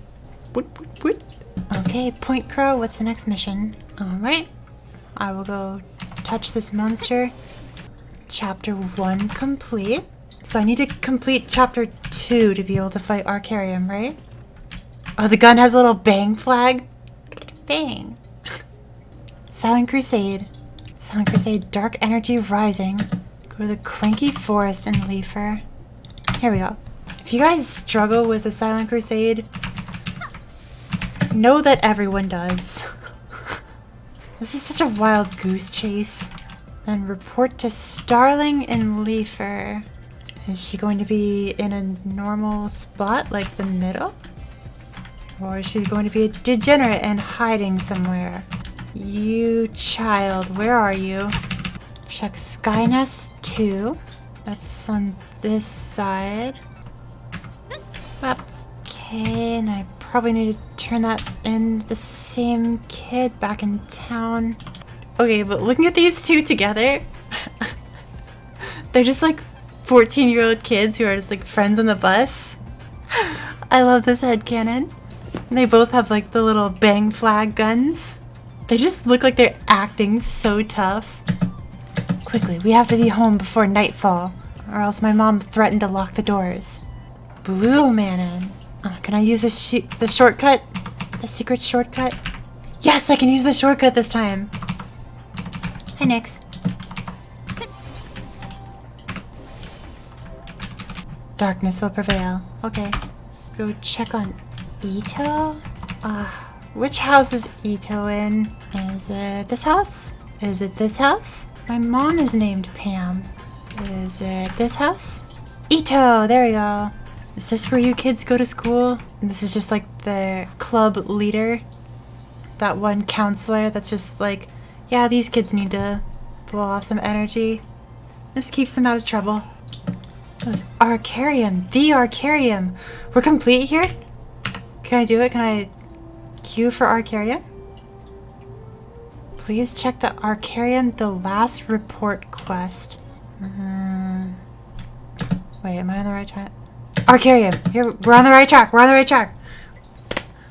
S1: Okay, Point Crow, what's the next mission? Alright. I will go touch this monster. Chapter 1 complete. So I need to complete Chapter 2 to be able to fight Arkarium, right? Oh, the gun has a little bang flag. Bang. Silent Crusade. Silent Crusade, Dark Energy Rising. Go to the Cranky Forest and Leafer. Here we go. If you guys struggle with the Silent Crusade, know that everyone does. This is such a wild goose chase. And report to Starling and Leafer. Is she going to be in a normal spot, like the middle? Or is she going to be a degenerate and hiding somewhere? You child, where are you? Check Skynest 2. That's on this side. Okay, and I probably need to turn that in. The same kid back in town. Okay, but looking at these two together, they're just like 14-year-old kids who are just like friends on the bus. I love this headcanon. And they both have like the little bang flag guns. They just look like they're acting so tough. Quickly, we have to be home before nightfall, or else my mom threatened to lock the doors. Blue Manon. Can I use the shortcut? The secret shortcut? Yes, I can use the shortcut this time. Hi, Nix. Darkness will prevail. Okay. Go check on Ito? Which house is Ito in? Is it this house? Is it this house? My mom is named Pam. Is it this house? Ito! There we go. Is this where you kids go to school? And this is just like the club leader? That one counselor that's just like, yeah, these kids need to blow off some energy. This keeps them out of trouble. Oh, it's Arkarium. The Arkarium. We're complete here? Can I do it? Can I queue for Arkarium? Please check the Arkarium, the last report quest. Wait, am I on the right track? Arkarium! Here, we're on the right track. We're on the right track.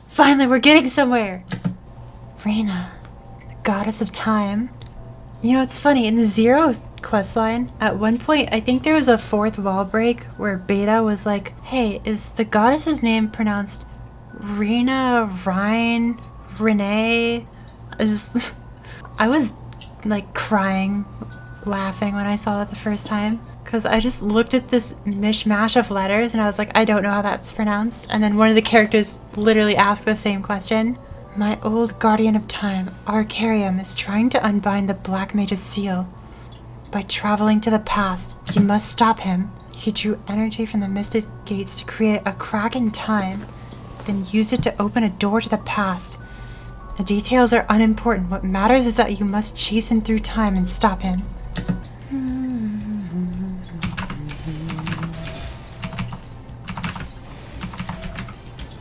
S1: Finally, we're getting somewhere. Rena, the goddess of time. You know, it's funny, in the Zero questline, at one point, I think there was a fourth wall break where Beta was like, hey, is the goddess's name pronounced Rena, Rhine, Renee? I was like crying, laughing when I saw that the first time. Because I just looked at this mishmash of letters and I was like, I don't know how that's pronounced. And then one of the characters literally asked the same question. My old guardian of time, Arkarium, is trying to unbind the Black Mage's seal. By traveling to the past, you must stop him. He drew energy from the Mystic Gates to create a crack in time, then used it to open a door to the past. The details are unimportant. What matters is that you must chase him through time and stop him.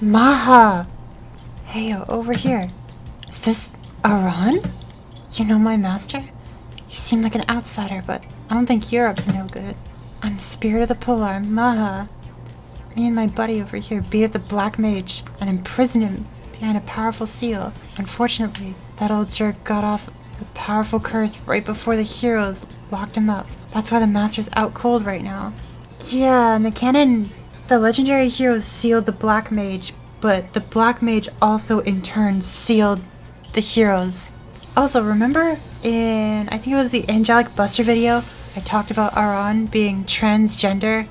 S1: Maha! Hey, over here. Is this Aran? You know my master? You seem like an outsider, but I don't think Europe's no good. I'm the spirit of the Polar, Maha. Me and my buddy over here beat up the Black Mage and imprisoned him behind a powerful seal. Unfortunately, that old jerk got off a powerful curse right before the heroes locked him up. That's why the master's out cold right now. Yeah, in the canon, the legendary heroes sealed the Black Mage, but the Black Mage also in turn sealed the heroes. Also, remember in, I think it was the Angelic Buster video, I talked about Aran being transgender?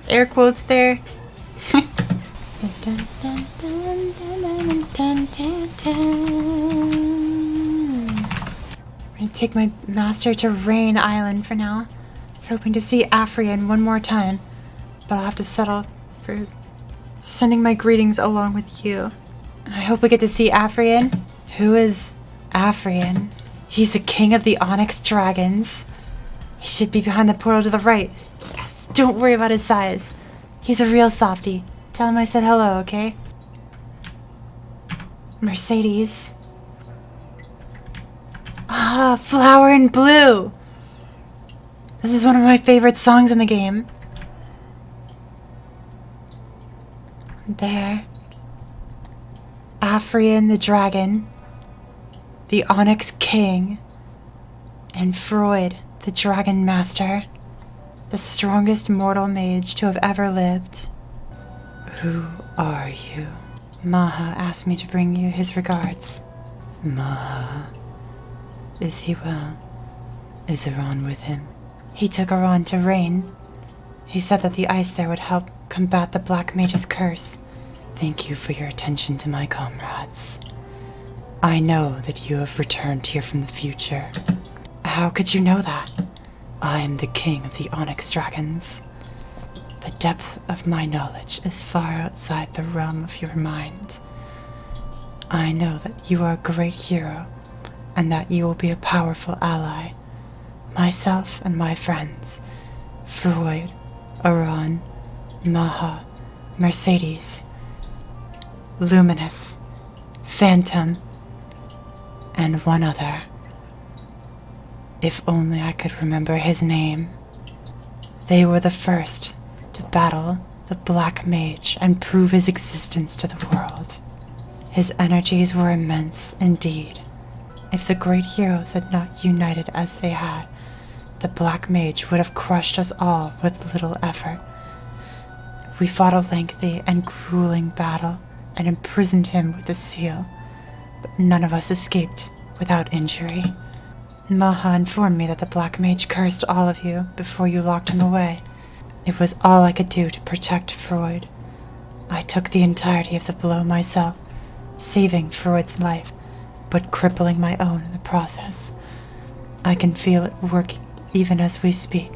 S1: Air quotes there. I'm gonna take my master to Rain Island for now. I was hoping to see Afrian one more time, but I'll have to settle for sending my greetings along with you. I hope we get to see Afrian. Who is Afrian? He's the king of the Onyx Dragons. He should be behind the portal to the right. Yes, don't worry about his size. He's a real softie. Tell him I said hello, okay? Mercedes. Ah, Flower and Blue. This is one of my favorite songs in the game. There. Afrian the dragon. The Onyx King. And Freud, the Dragon Master. The strongest mortal mage to have ever lived. Who are you? Maha asked me to bring you his regards. Maha. Is he well? Is Aran with him? He took Aran to Rain. He said that the ice there would help combat the Black Mage's curse. Thank you for your attention to my comrades. I know that you have returned here from the future. How could you know that? I am the king of the Onyx Dragons. The depth of my knowledge is far outside the realm of your mind. I know that you are a great hero, and that you will be a powerful ally. Myself and my friends, Freud, Aran, Maha, Mercedes, Luminous, Phantom, and one other. If only I could remember his name. They were the first to battle the Black Mage and prove his existence to the world. His energies were immense indeed. If the great heroes had not united as they had, the Black Mage would have crushed us all with little effort. We fought a lengthy and grueling battle and imprisoned him with the seal, but none of us escaped without injury. Maha informed me that the Black Mage cursed all of you before you locked him away. It was all I could do to protect Freud. I took the entirety of the blow myself, saving Freud's life, but crippling my own in the process. I can feel it working even as we speak.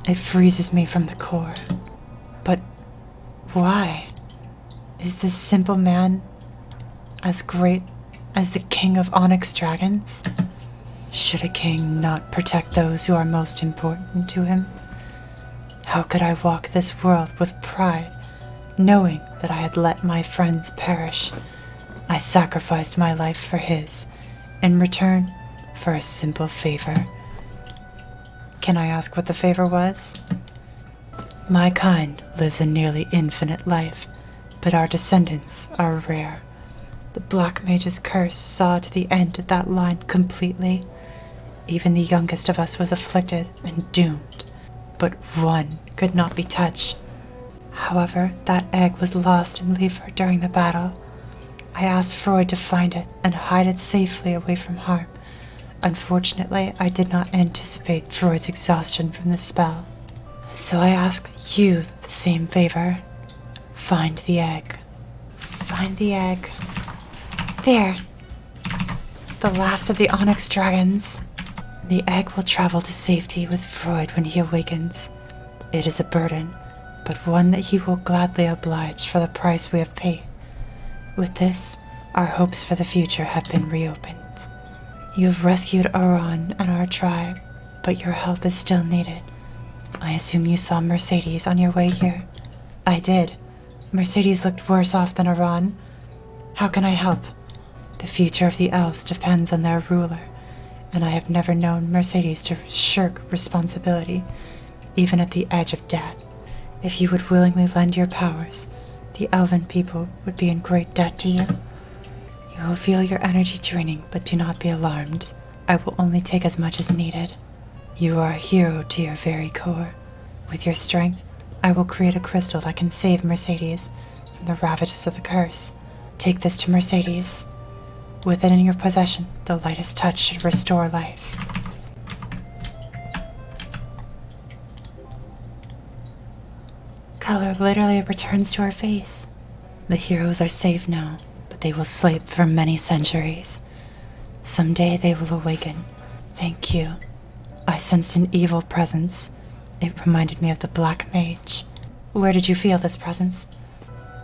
S1: It freezes me from the core. But why? Is this simple man as great as the king of Onyx Dragons? Should a king not protect those who are most important to him? How could I walk this world with pride, knowing that I had let my friends perish? I sacrificed my life for his, in return for a simple favor. Can I ask what the favor was? My kind lives a nearly infinite life, but our descendants are rare. The Black Mage's curse saw to the end of that line completely. Even the youngest of us was afflicted and doomed, but one could not be touched. However, that egg was lost in Liefer during the battle. I asked Freud to find it and hide it safely away from harm. Unfortunately, I did not anticipate Freud's exhaustion from the spell. So I ask you the same favor. Find the egg. Find the egg. There. The last of the Onyx Dragons. The egg will travel to safety with Freud when he awakens. It is a burden, but one that he will gladly oblige for the price we have paid. With this, our hopes for the future have been reopened. You have rescued Aran and our tribe, but your help is still needed. I assume you saw Mercedes on your way here. I did. Mercedes looked worse off than Aran. How can I help? The future of the elves depends on their ruler, and I have never known Mercedes to shirk responsibility, even at the edge of death. If you would willingly lend your powers, the elven people would be in great debt to you. You will feel your energy draining, but do not be alarmed. I will only take as much as needed. You are a hero to your very core. With your strength, I will create a crystal that can save Mercedes from the ravages of the curse. Take this to Mercedes. With it in your possession, the lightest touch should restore life. Color literally returns to her face. The heroes are safe now, but they will sleep for many centuries. Someday they will awaken. Thank you. I sensed an evil presence. It reminded me of the Black Mage. Where did you feel this presence?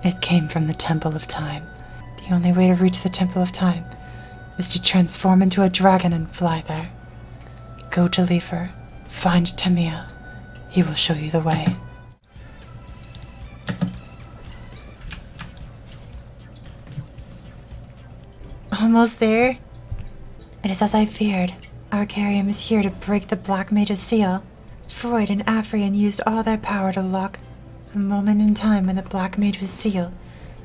S1: It came from the Temple of Time. The only way to reach the Temple of Time is to transform into a dragon and fly there. Go to Liefer, find Tamia. He will show you the way. Almost there. It is as I feared. Arkarium is here to break the Black Mage's seal. Freud and Afrian used all their power to lock a moment in time when the Black Mage was sealed,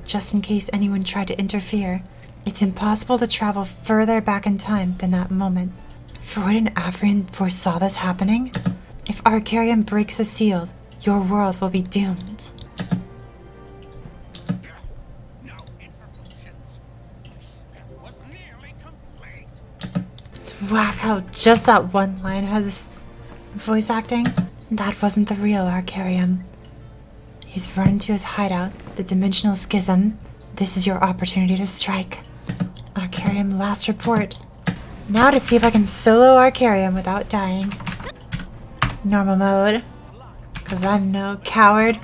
S1: just in case anyone tried to interfere. It's impossible to travel further back in time than that moment. Freud and Afrian foresaw this happening? If Arkarium breaks the seal, your world will be doomed. It's whack how just that one line has voice acting. That wasn't the real Arkarium. He's run into his hideout, the Dimensional Schism. This is your opportunity to strike. Arkarium last report. Now to see if I can solo Arkarium without dying. Normal mode. Because I'm no coward.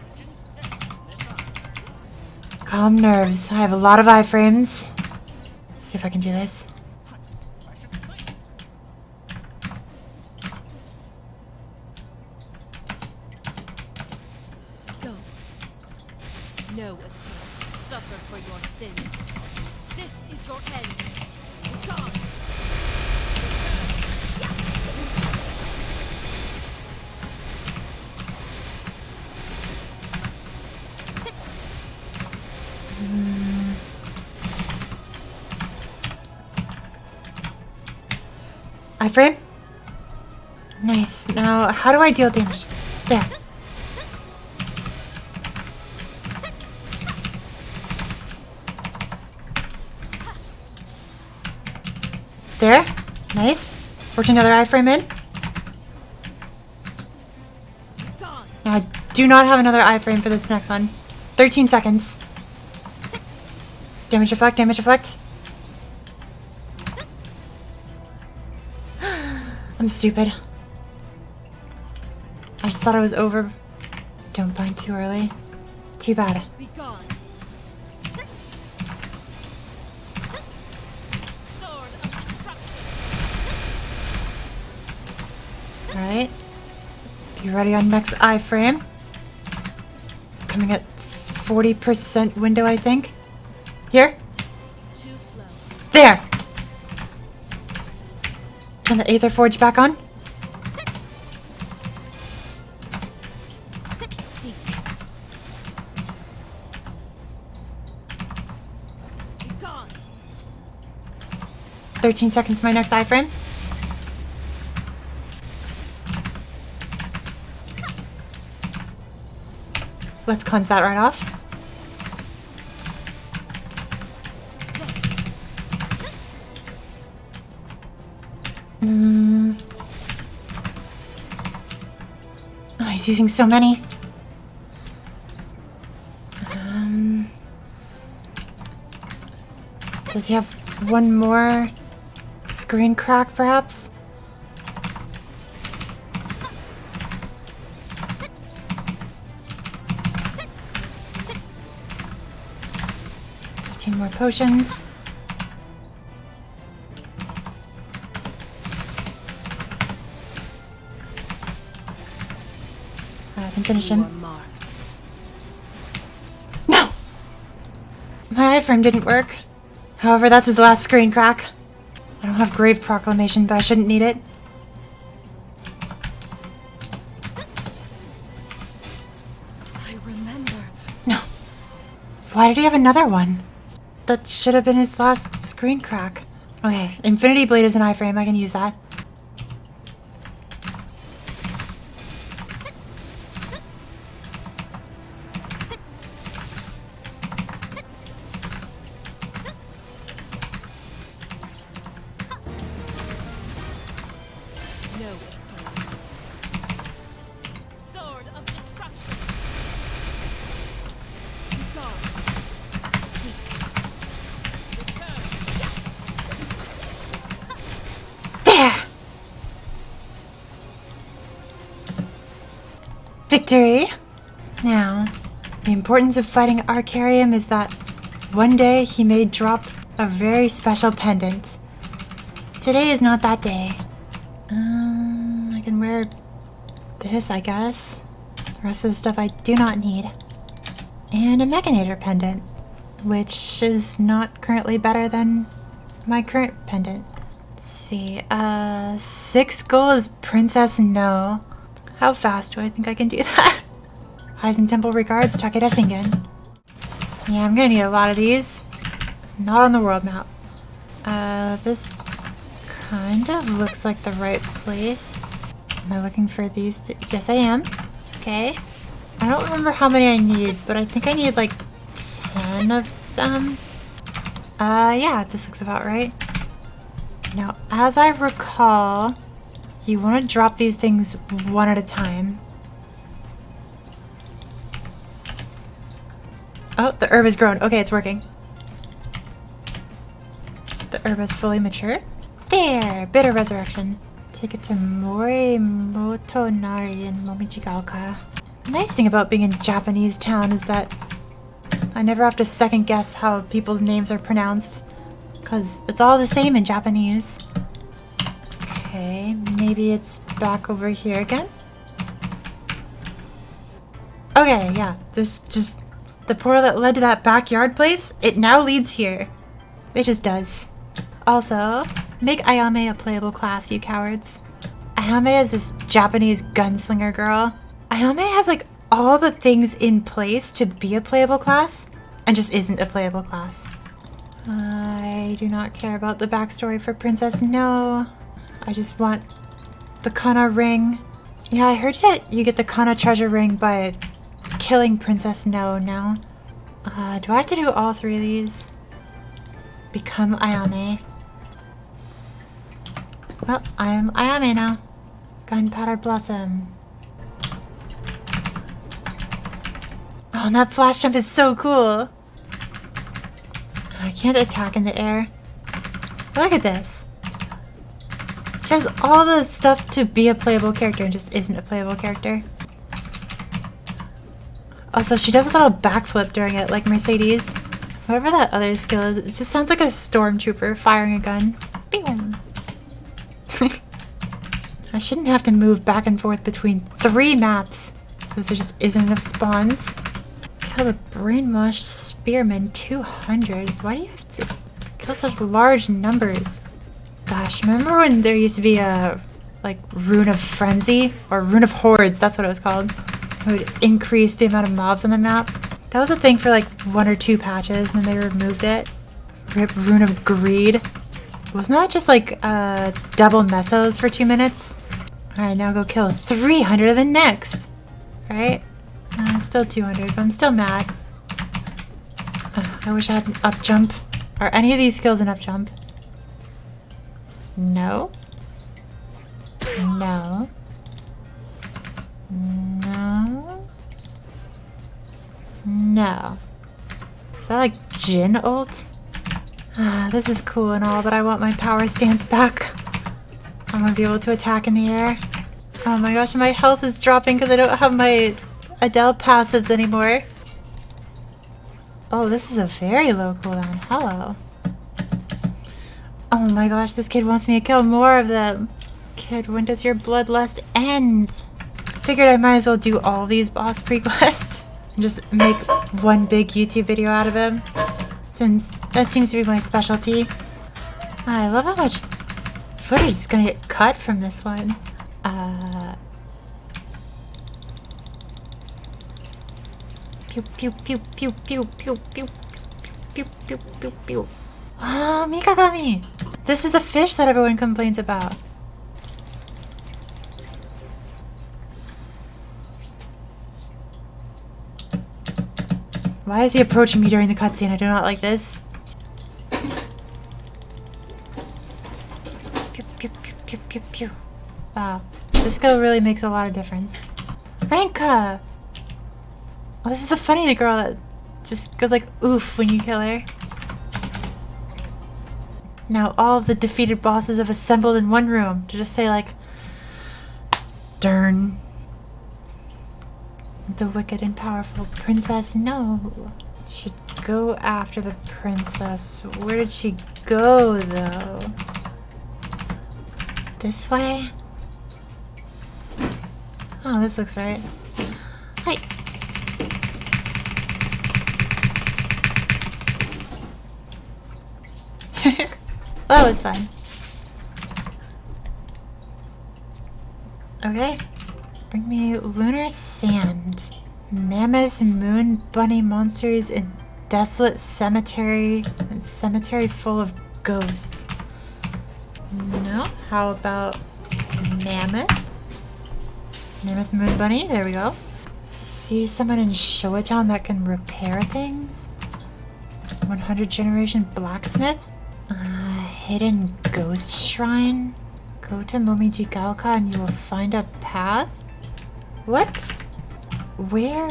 S1: Calm nerves. I have a lot of iframes. Let's see if I can do this.
S2: Go. No escape. Suffer for your sins. This is your end. God.
S1: Iframe? Nice. Now, how do I deal damage? There. There. Nice. Worked another iframe in. Now, I do not have another iframe for this next one. 13 seconds. Damage reflect, damage reflect. I'm stupid. I just thought it was over. Don't bind too early. Too bad.
S2: Be gone. Sword of destruction.
S1: Alright. Be ready on next iframe. It's coming at 40% window, I think. Here.
S2: Too slow.
S1: There! Turn the Aether Forge back on.
S2: Seek. Be gone.
S1: 13 seconds to my next iframe. Let's cleanse that right off. Oh, he's using so many. Does he have one more screen crack, perhaps? More potions. I can finish him. No! My iframe didn't work. However, that's his last screen crack. I don't have Grave Proclamation, but I shouldn't need it.
S2: I remember.
S1: No. Why did he have another one? That should have been his last screen crack. Okay, Infinity Blade is an iframe. I can use that.
S2: No escape. Sword of destruction. Be gone.
S1: There! Victory! Now, the importance of fighting Arkarium is that one day he may drop a very special pendant. Today is not that day. I can wear this, I guess. The rest of the stuff I do not need. And a Mechanator pendant, which is not currently better than my current pendant. Let's see, 6th goal is Princess No. How fast do I think I can do that? Heisen Temple regards, Takeda Shingen. Yeah, I'm gonna need a lot of these. Not on the world map. This kind of looks like the right place. Am I looking for these? Yes, I am. Okay. I don't remember how many I need, but I think I need like 10 of them. Yeah, this looks about right. Now, as I recall, you want to drop these things one at a time. the herb has grown. Okay, it's working. The herb is fully mature. There! Bitter resurrection. Take it to Mori Motonari in Momijigaoka. The nice thing about being in Japanese town is that I never have to second guess how people's names are pronounced. Because it's all the same in Japanese. Okay, maybe it's back over here again. Okay, yeah. This just... The portal that led to that backyard place, it now leads here. It just does. Also, make Ayame a playable class, you cowards. Ayame is this Japanese gunslinger girl. Ayame has like all the things in place to be a playable class, and just isn't a playable class. I do not care about the backstory for Princess No. I just want the Kana ring. Yeah, I heard that you get the Kana treasure ring by killing Princess No now. Do I have to do all 3 of these? Become Ayame. Well, I'm Ayame now. Gunpowder Blossom. Oh, and that flash jump is so cool. I can't attack in the air. Look at this. She has all the stuff to be a playable character and just isn't a playable character. Also, she does a little backflip during it, like Mercedes. Whatever that other skill is, it just sounds like a stormtrooper firing a gun. Boom. I shouldn't have to move back and forth between 3 maps, because there just isn't enough spawns. Kill the brainwashed spearman 200. Why do you have to kill such large numbers? Gosh, remember when there used to be a, like, Rune of Frenzy? Or Rune of Hordes, that's what it was called. It would increase the amount of mobs on the map. That was a thing for like 1 or 2 patches, and then they removed it. Rip Rune of Greed. Wasn't that just like double mesos for 2 minutes? Alright, now go kill 300 of the next. Right? Still 200, but I'm still mad. I wish I had an up jump. Are any of these skills an up jump? No. No. No. No. Is that like Jin ult? This is cool and all, but I want my power stance back. I'm gonna be able to attack in the air. Oh my gosh, my health is dropping because I don't have my Adele passives anymore. Oh, this is a very low cooldown. Hello. Oh my gosh, this kid wants me to kill more of them. Kid, when does your bloodlust end? Figured I might as well do all these boss prequests and just make one big YouTube video out of him, since that seems to be my specialty. I love how much footage is gonna get cut from this one. Pew pew pew pew pew pew pew pew pew pew pew. Oh, Mikagami! This is the fish that everyone complains about. Why is he approaching me during the cutscene? I do not like this. Pew, pew, pew, pew, pew, pew. Wow. This skill really makes a lot of difference. Ranka! Oh, this is the funny girl that just goes like oof when you kill her. Now all of the defeated bosses have assembled in one room to just say like, darn. The wicked and powerful Princess No. Should go after the princess. Where did she go, though? This way? Oh, this looks right. Hi. That was fun. Okay. Bring me lunar sand. Mammoth moon bunny monsters in desolate cemetery and cemetery full of ghosts. No? How about mammoth? Mammoth moon bunny, there we go. See someone in Showa Town that can repair things? 100 generation blacksmith? Hidden ghost shrine? Go to Momijigaoka and you will find a path? What? Where?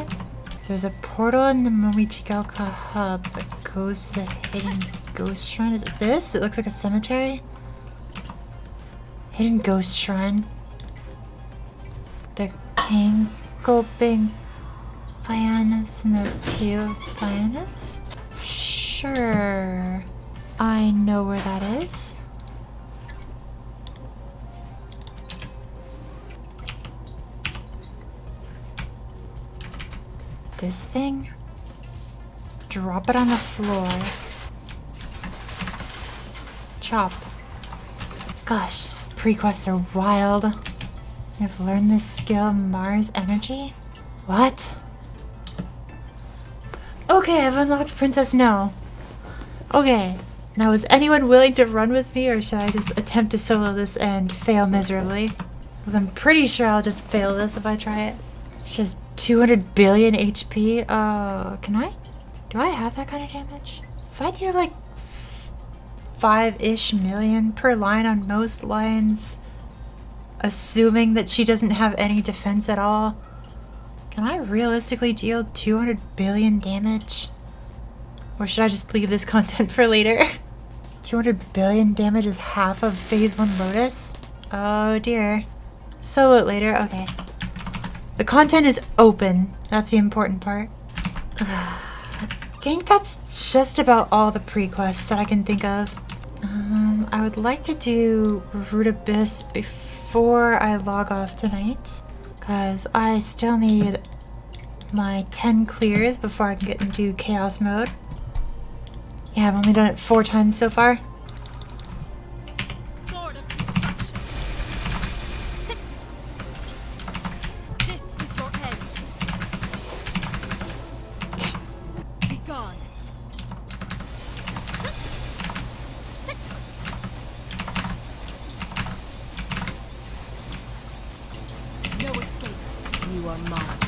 S1: There's a portal in the Momichigauka hub that goes to the hidden ghost shrine. Is it this? It looks like a cemetery. Hidden ghost shrine. The Kangoping Pianus and the Pio Pianus? Sure. I know where that is. This thing? Drop it on the floor. Chop. Gosh, prequests are wild. I've learned this skill, Mars Energy? What? Okay, I've unlocked Princess No. Okay, now is anyone willing to run with me, or should I just attempt to solo this and fail miserably? Because I'm pretty sure I'll just fail this if I try it. She has 200 billion HP. Can I? Do I have that kind of damage? If I do like 5-ish million per line on most lines, assuming that she doesn't have any defense at all, can I realistically deal 200 billion damage? Or should I just leave this content for later? 200 billion damage is half of phase 1 Lotus? Oh dear. Solo it later, okay. The content is open. That's the important part. I think that's just about all the prequests that I can think of. I would like to do Root Abyss before I log off tonight, because I still need my 10 clears before I can get into Chaos mode. Yeah, I've only done it 4 times so far.
S2: Sword of destruction. This is your end. Be gone. No escape. You are marked.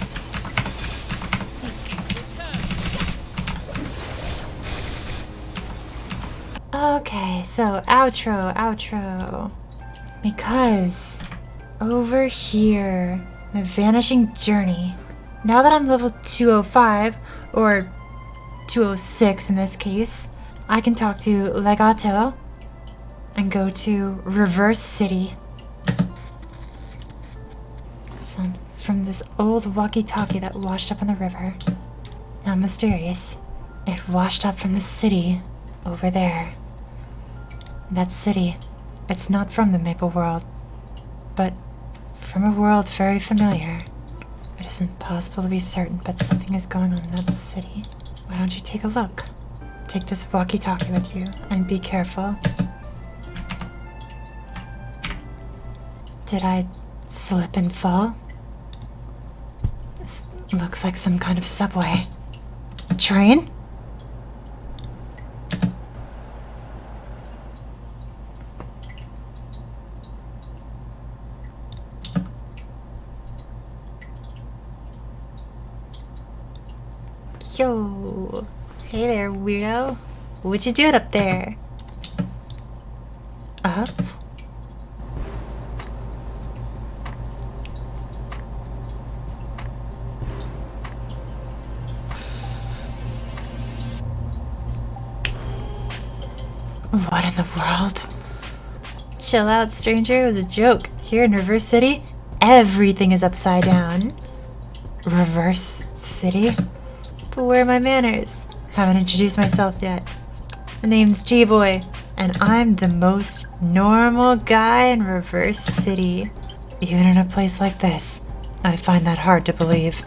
S1: Okay, so outro. Because over here, the Vanishing Journey. Now that I'm level 205, or 206 in this case, I can talk to Legato and go to Reverse City. It's from this old walkie-talkie that washed up in the river. Now mysterious. It washed up from the city over there. That city, it's not from the Maple World, but from a world very familiar. It isn't possible to be certain, but something is going on in that city. Why don't you take a look? Take this walkie-talkie with you, and be careful. Did I slip and fall? This looks like some kind of subway. Train? Yo, hey there, weirdo. What you doing up there? Up? What in the world? Chill out, stranger. It was a joke. Here in Reverse City, everything is upside down. Reverse City? But where are my manners? Haven't introduced myself yet. The name's T-Boy, and I'm the most normal guy in Reverse City. Even in a place like this, I find that hard to believe.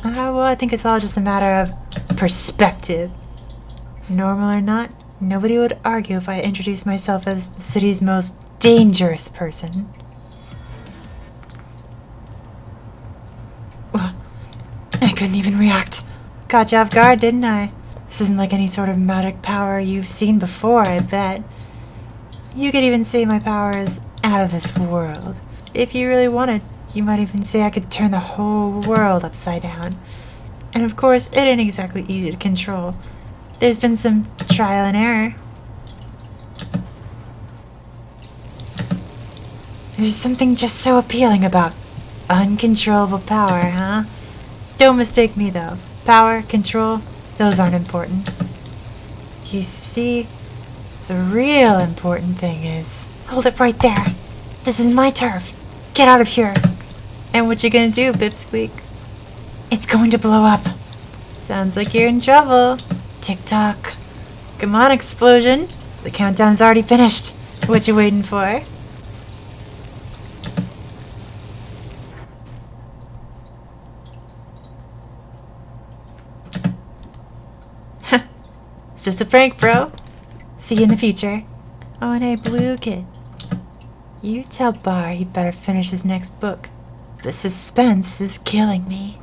S1: Well, I think it's all just a matter of perspective. Normal or not, nobody would argue if I introduced myself as the city's most dangerous person. I couldn't even react. Caught you off guard, didn't I? This isn't like any sort of magic power you've seen before, I bet. You could even say my power is out of this world. If you really wanted, you might even say I could turn the whole world upside down. And of course, it ain't exactly easy to control. There's been some trial and error. There's something just so appealing about uncontrollable power, huh? Don't mistake me, though. power, control, those aren't important. You see, the real important thing is... Hold it right there. This is my turf. Get out of here. And what you gonna do, Pipsqueak? It's going to blow up. Sounds like you're in trouble. Tick-tock. Come on, explosion. The countdown's already finished. What you waiting for? It's just a prank, bro. See you in the future. Oh, and hey, Blue Kid. You tell Bar he better finish his next book. The suspense is killing me.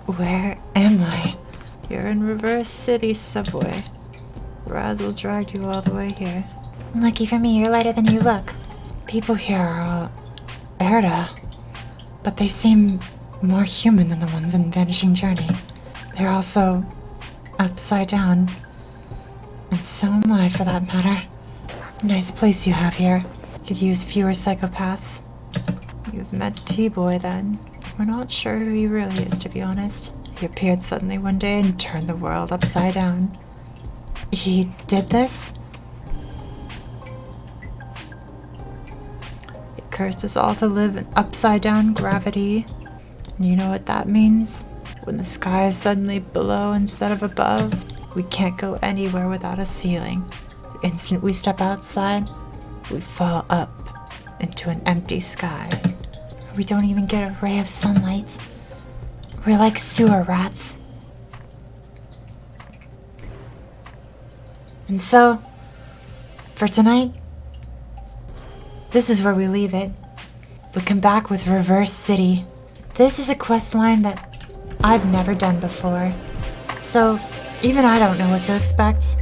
S1: Where am I? You're in Reverse City subway. Razzle dragged you all the way here. Lucky for me, you're lighter than you look. People here are all... Erda. But they seem more human than the ones in Vanishing Journey. They're also... upside down. And so am I, for that matter. Nice place you have here. Could use fewer psychopaths. You've met T-Boy, then. We're not sure who he really is, to be honest. He appeared suddenly one day and turned the world upside down. He did this? He cursed us all to live in upside-down gravity. And you know what that means? When the sky is suddenly below instead of above, we can't go anywhere without a ceiling. The instant we step outside, we fall up into an empty sky. We don't even get a ray of sunlight. We're like sewer rats. And so, for tonight, this is where we leave it. We come back with Reverse City. This is a quest line that I've never done before. So, even I don't know what to expect.